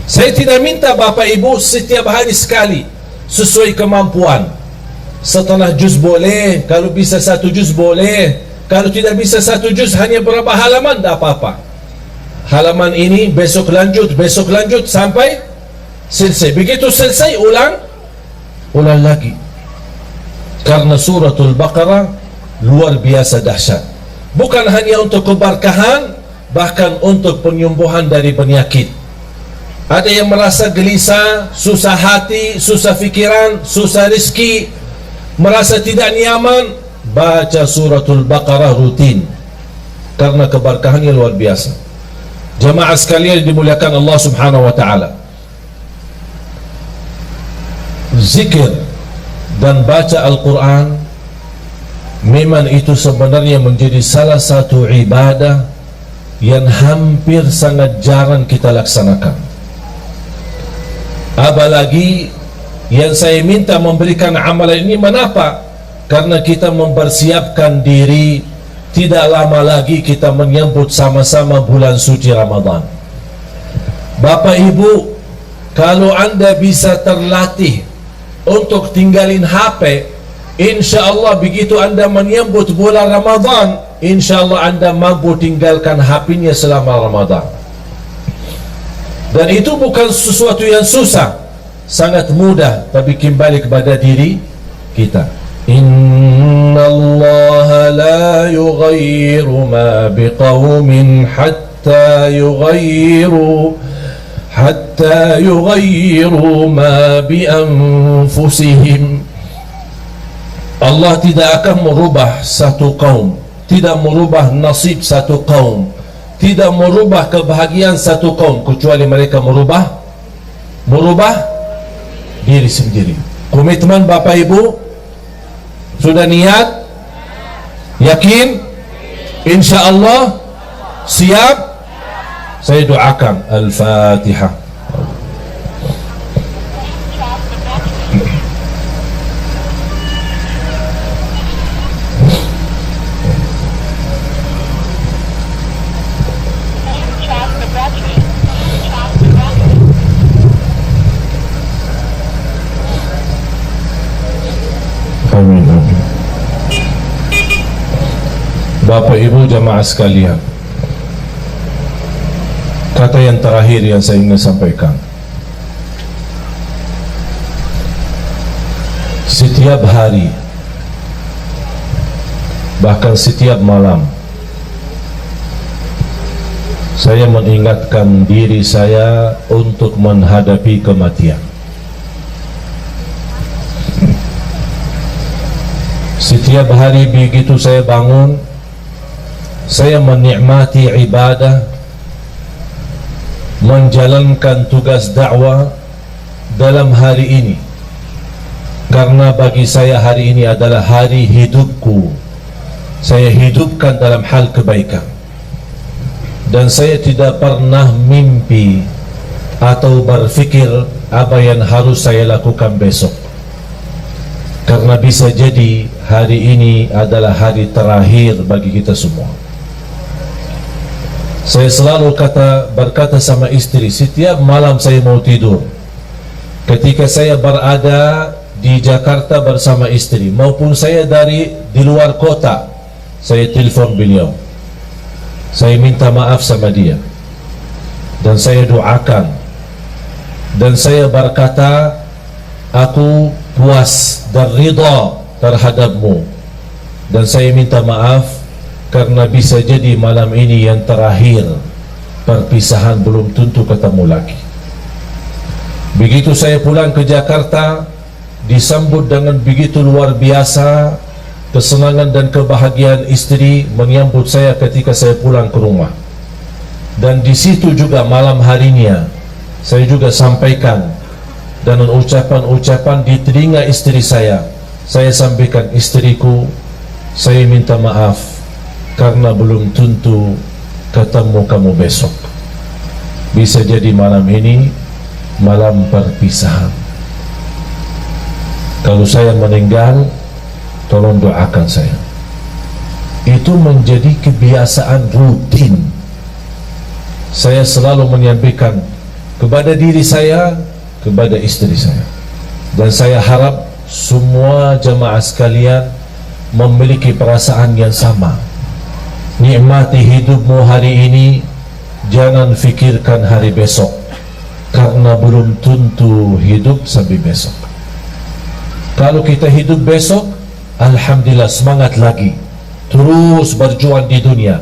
Saya tidak minta bapak ibu setiap hari sekali, sesuai kemampuan. Setengah juz boleh, kalau bisa 1 juz boleh, kalau tidak bisa 1 juz hanya berapa halaman, tak apa-apa. Halaman ini besok lanjut sampai selesai. Begitu selesai ulang lagi. Karena suratul Baqarah luar biasa dahsyat. Bukan hanya untuk keberkahan, bahkan untuk penyembuhan dari penyakit. Ada yang merasa gelisah, susah hati, susah fikiran, susah rezeki, merasa tidak nyaman, baca suratul Baqarah rutin, karena keberkahannya luar biasa. Jamaah sekalian dimuliakan Allah Subhanahu wa ta'ala, zikir dan baca Al-Quran memang itu sebenarnya menjadi salah satu ibadah yang hampir sangat jarang kita laksanakan. Apalagi yang saya minta memberikan amalan ini, kenapa? Karena kita mempersiapkan diri, tidak lama lagi kita menyambut sama-sama bulan suci Ramadan. Bapak Ibu, kalau anda bisa terlatih untuk tinggalin HP, InsyaAllah begitu anda menyambut bulan Ramadan, InsyaAllah anda mampu tinggalkan HP-nya selama Ramadan. Dan itu bukan sesuatu yang susah, sangat mudah, tapi kembali kepada diri kita. Inna Allah la yughayyiru ma biqawmin hatta yughayyiru ma bi anfusihim. Allah tidak akan merubah satu kaum, tidak merubah nasib satu kaum, tidak merubah kebahagiaan satu kaum, kecuali mereka merubah diri sendiri. Komitmen Bapak Ibu sudah niat, yakin, InsyaAllah siap. Saya doakan. Al-Fatihah. Amin. Bapak Ibu jamaah sekalian, kata yang terakhir yang saya ingin sampaikan, setiap hari, bahkan setiap malam, saya mengingatkan diri saya untuk menghadapi kematian. Setiap hari begitu saya bangun, saya menikmati ibadah, menjalankan tugas dakwah dalam hari ini, karena bagi saya hari ini adalah hari hidupku. Saya hidupkan dalam hal kebaikan, dan saya tidak pernah mimpi atau berfikir apa yang harus saya lakukan besok, karena bisa jadi hari ini adalah hari terakhir bagi kita semua. Saya selalu berkata sama istri setiap malam saya mau tidur, ketika saya berada di Jakarta bersama istri maupun saya di luar kota, saya telepon beliau, saya minta maaf sama dia, dan saya doakan, dan saya berkata aku puas dan ridha terhadapmu, dan saya minta maaf karena bisa jadi malam ini yang terakhir, perpisahan belum tentu ketemu lagi. Begitu saya pulang ke Jakarta, disambut dengan begitu luar biasa, kesenangan dan kebahagiaan istri menyambut saya ketika saya pulang ke rumah. Dan di situ juga malam harinya saya juga sampaikan dengan ucapan-ucapan di telinga istri saya sampaikan, istriku, saya minta maaf karena belum tentu ketemu kamu besok. Bisa jadi malam ini malam perpisahan. Kalau saya meninggal, tolong doakan saya. Itu menjadi kebiasaan rutin. Saya selalu menyampaikan kepada diri saya, kepada istri saya. Dan saya harap semua jemaah sekalian memiliki perasaan yang sama. Nikmati hidupmu hari ini, jangan fikirkan hari besok, karena belum tentu hidup sampai besok. Kalau kita hidup besok, alhamdulillah, semangat lagi, terus berjuang di dunia,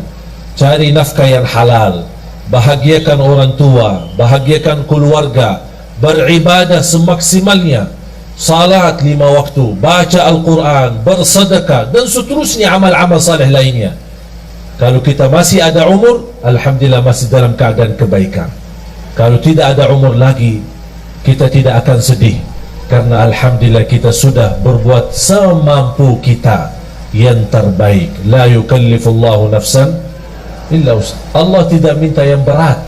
cari nafkah yang halal, bahagiakan orang tua, bahagiakan keluarga, beribadah semaksimalnya, salat 5 waktu, baca Al-Quran, bersedekah, dan seterusnya amal-amal saleh lainnya. Kalau kita masih ada umur, alhamdulillah masih dalam keadaan kebaikan. Kalau tidak ada umur lagi, kita tidak akan sedih, karena alhamdulillah kita sudah berbuat semampu kita yang terbaik. La yukallifullahu nafsan illa wus'aha. Allah tidak minta yang berat,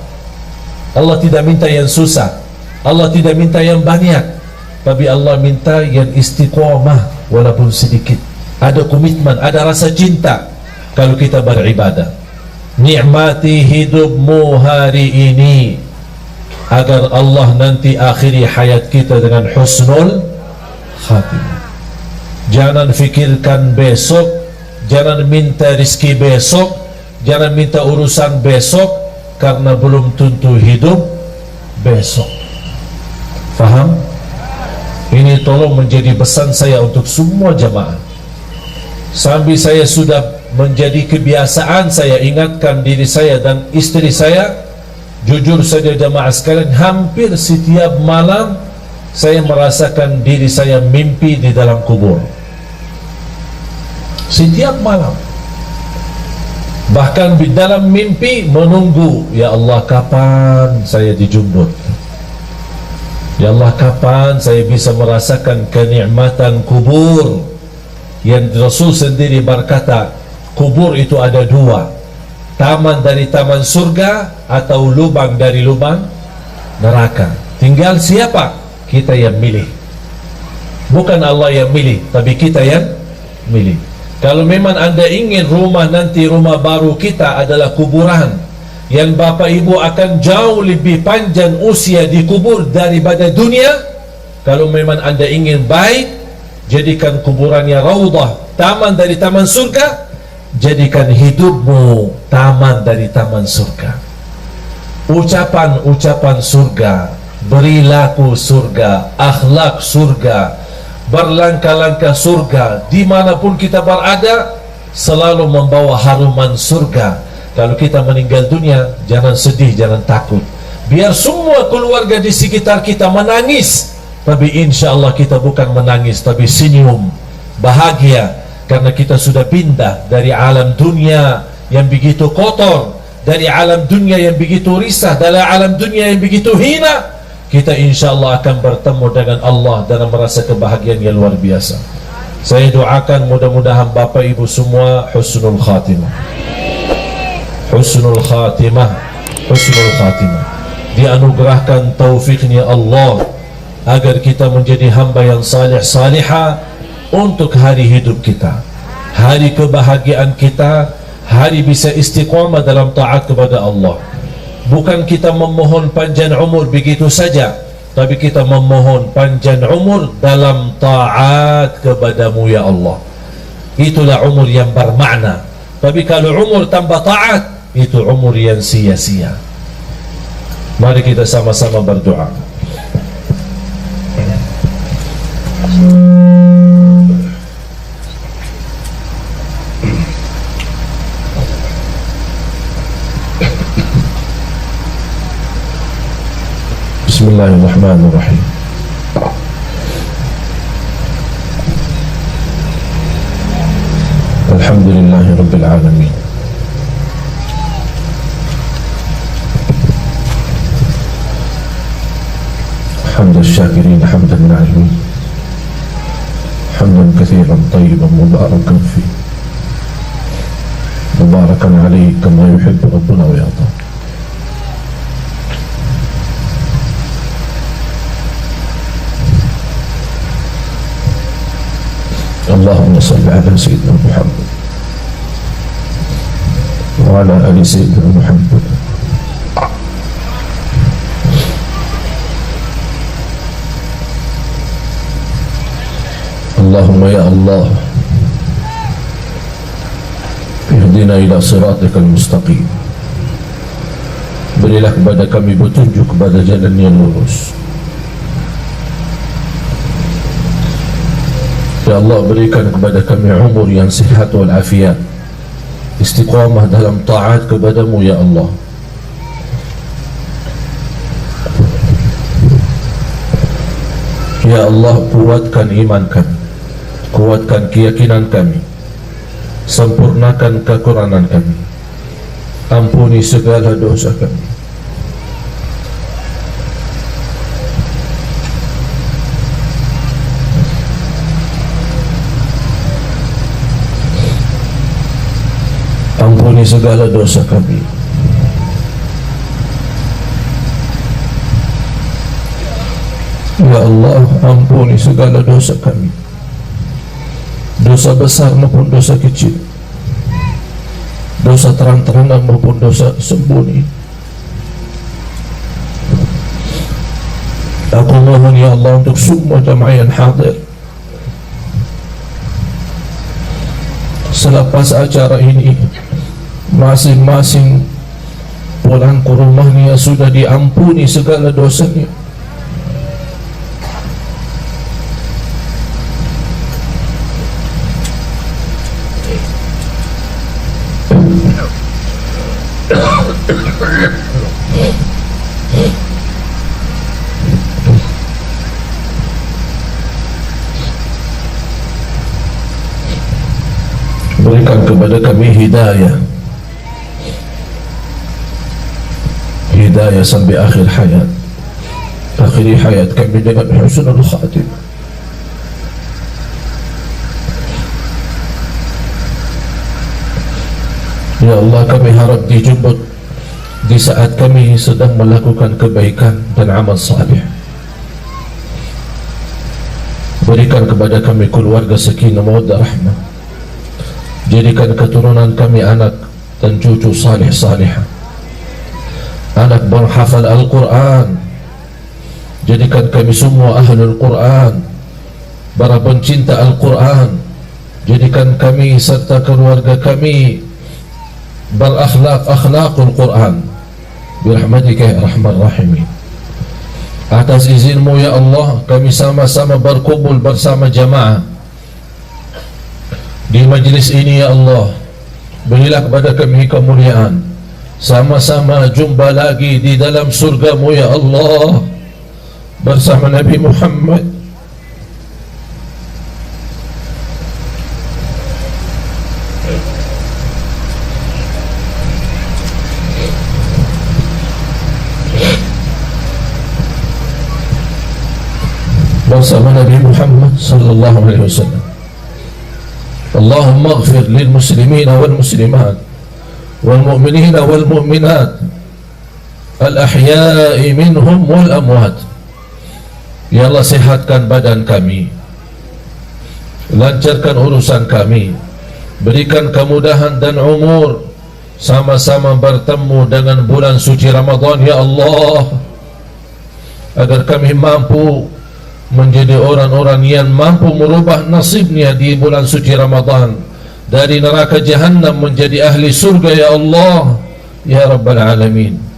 Allah tidak minta yang susah, Allah tidak minta yang banyak, tapi Allah minta yang istiqomah walaupun sedikit. Ada komitmen, ada rasa cinta kalau kita beribadah. Nikmati hidupmu hari ini, agar Allah nanti akhiri hayat kita dengan husnul khatimah. Jangan fikirkan besok, jangan minta rizki besok, jangan minta urusan besok, karena belum tentu hidup besok. Faham? Ini tolong menjadi pesan saya untuk semua jamaah. Sambil saya sudah menjadi kebiasaan, saya ingatkan diri saya dan istri saya. Jujur saja jamaah sekalian, hampir setiap malam saya merasakan diri saya mimpi di dalam kubur. Setiap malam, bahkan di dalam mimpi menunggu, ya Allah kapan saya dijemput, ya Allah kapan saya bisa merasakan kenikmatan kubur. Yang Rasul sendiri berkata, kubur itu ada 2, taman dari taman surga atau lubang dari lubang neraka. Tinggal siapa? Kita yang milih. Bukan Allah yang milih, tapi kita yang milih. Kalau memang Anda ingin rumah nanti, rumah baru kita adalah kuburan, yang Bapak Ibu akan jauh lebih panjang usia di kubur daripada dunia. Kalau memang Anda ingin baik, jadikan kuburannya raudhah, taman dari taman surga. Jadikan hidupmu taman dari taman surga. Ucapan-ucapan surga, berilaku surga, akhlak surga, berlangkah-langkah surga, dimanapun kita berada selalu membawa haruman surga. Kalau kita meninggal dunia, jangan sedih, jangan takut. Biar semua keluarga di sekitar kita menangis, tapi insya Allah kita bukan menangis, tapi senyum, bahagia. Karena kita sudah pindah dari alam dunia yang begitu kotor, dari alam dunia yang begitu risah, dari alam dunia yang begitu hina. Kita insya Allah akan bertemu dengan Allah dalam merasa kebahagiaan yang luar biasa. Saya doakan mudah-mudahan Bapak Ibu semua husnul khatimah, husnul khatimah, husnul khatimah. Dianugerahkan taufiknya Allah agar kita menjadi hamba yang salih-salihah untuk hari hidup kita, hari kebahagiaan kita, hari bisa istiqamah dalam taat kepada Allah. Bukan kita memohon panjang umur begitu saja, tapi kita memohon panjang umur dalam taat kepadamu ya Allah. Itulah umur yang bermakna. Tapi kalau umur tanpa taat, itu umur yang sia-sia. Mari kita sama-sama berdoa. Bismillahirrahmanirrahim. Alhamdulillahi Rabbil Alamin. حمد الشاكرين حمدا نعيما حمدا كثيرا طيبا مباركا فيه مباركا عليه كما يحب ربنا ويرضى. اللهم صل على سيدنا محمد وعلى آل سيدنا محمد. اللهم يا الله اهدنا إلى صراطك المستقيم. Berilah kepada kami petunjuk kepada jalan yang lurus. Ya Allah, berikan kepada kami umur yang sihat wal afiat, istiqamah dalam taat kepadamu ya Allah. Ya Allah, kuatkan iman kami, kuatkan keyakinan kami, sempurnakan kekurangan kami, ampuni segala dosa kami. Ampuni segala dosa kami. Ya Allah, ampuni segala dosa kami, dosa besar maupun dosa kecil, dosa terang-terangan maupun dosa sembunyi. Aku mohon ya Allah untuk semua jamaah yang hadir, selepas acara ini masing-masing pulang ke rumahnya sudah diampuni segala dosanya. Berikan kepada kami hidayah, hidayah sampai akhir hayat. Akhiri hayat kami dengan husnul khatimah. Ya Allah, kami harap dijemput di saat kami sedang melakukan kebaikan dan amal salih. Berikan kepada kami keluarga sakinah mawaddah rahmah. Jadikan keturunan kami anak dan cucu salih salihah, anak berhafal Al-Quran. Jadikan kami semua ahlul Quran, para pencinta Al-Quran. Jadikan kami serta keluarga kami berakhlak-akhlakul Quran birahmatika ya arhamar rahimin. Atas izinmu ya Allah, kami sama-sama berkumpul bersama jamaah di majlis ini ya Allah. Berilah kepada kami kemuliaan, sama-sama jumpa lagi di dalam surgamu ya Allah bersama Nabi Muhammad. bersama Nabi Muhammad sallallahu alaihi wasallam. Allahumma ighfir lil muslimin wal muslimat wal mu'minin wal mu'minat al ahya'i minhum wal amwat. Ya Allah, sehatkan badan kami, lancarkan urusan kami, berikan kemudahan dan umur, sama-sama bertemu dengan bulan suci Ramadan ya Allah, agar kami mampu menjadi orang-orang yang mampu merubah nasibnya di bulan suci Ramadan, dari neraka Jahannam menjadi ahli surga ya Allah ya Rabbal Alamin.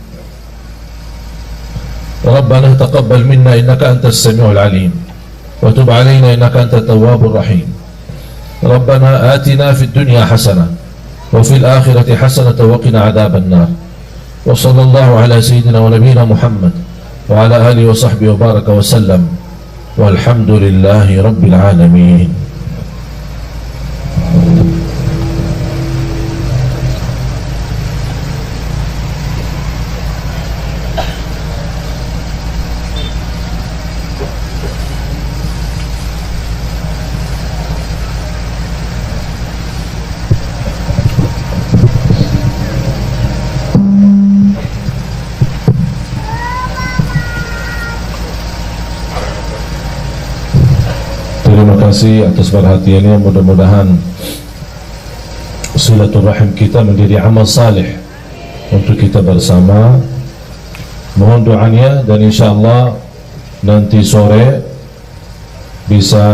Rabbana taqabbal minna innaka antas samiul alim wa tub alaina innaka antat tawwabur rahim. Rabbana atina fid dunya hasanah wa fil akhirati hasanah wa qina adzaban nar. Wa sallallahu ala sayyidina wa nabiyyina Muhammad wa ala alihi wa sahbihi wa baraka wa sallam. Walhamdulillahi rabbil alamin. Terima kasih atas perhatiannya. Mudah-mudahan silaturahim kita menjadi amal saleh untuk kita bersama. Mohon doanya, dan insyaallah nanti sore bisa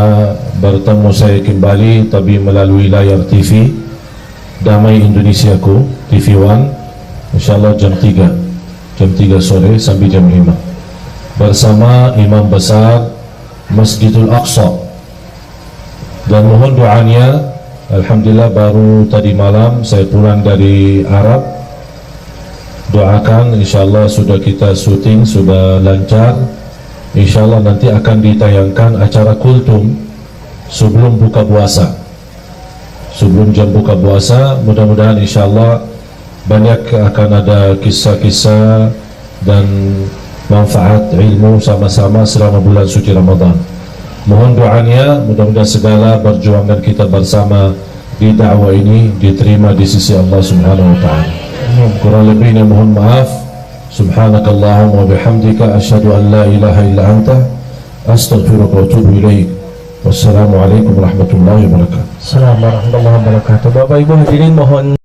bertemu saya kembali, tapi melalui layar TV Damai Indonesiaku, TV One, insyaallah jam 3 sore sampai jam 5 bersama Imam Besar Masjidul Aqsa. Dan mohon doanya, alhamdulillah baru tadi malam saya pulang dari Arab. Doakan insyaallah sudah kita syuting, sudah lancar. Insyaallah nanti akan ditayangkan acara kultum sebelum buka puasa, sebelum jam buka puasa. Mudah-mudahan insyaallah banyak akan ada kisah-kisah dan manfaat ilmu sama-sama selama bulan suci Ramadan. Mohon doanya, mudah-mudahan segala perjuangan kita bersama di dakwah ini diterima di sisi Allah Subhanahu wa taala. Kurang lebihnya mohon maaf. Subhanakallahumma wa bihamdika asyhadu an la ilaha illa anta astaghfiruka wa atubu ilaik. Wassalamualaikum warahmatullahi wabarakatuh. Assalamualaikum warahmatullahi wabarakatuh. Bapak Ibu hadirin mohon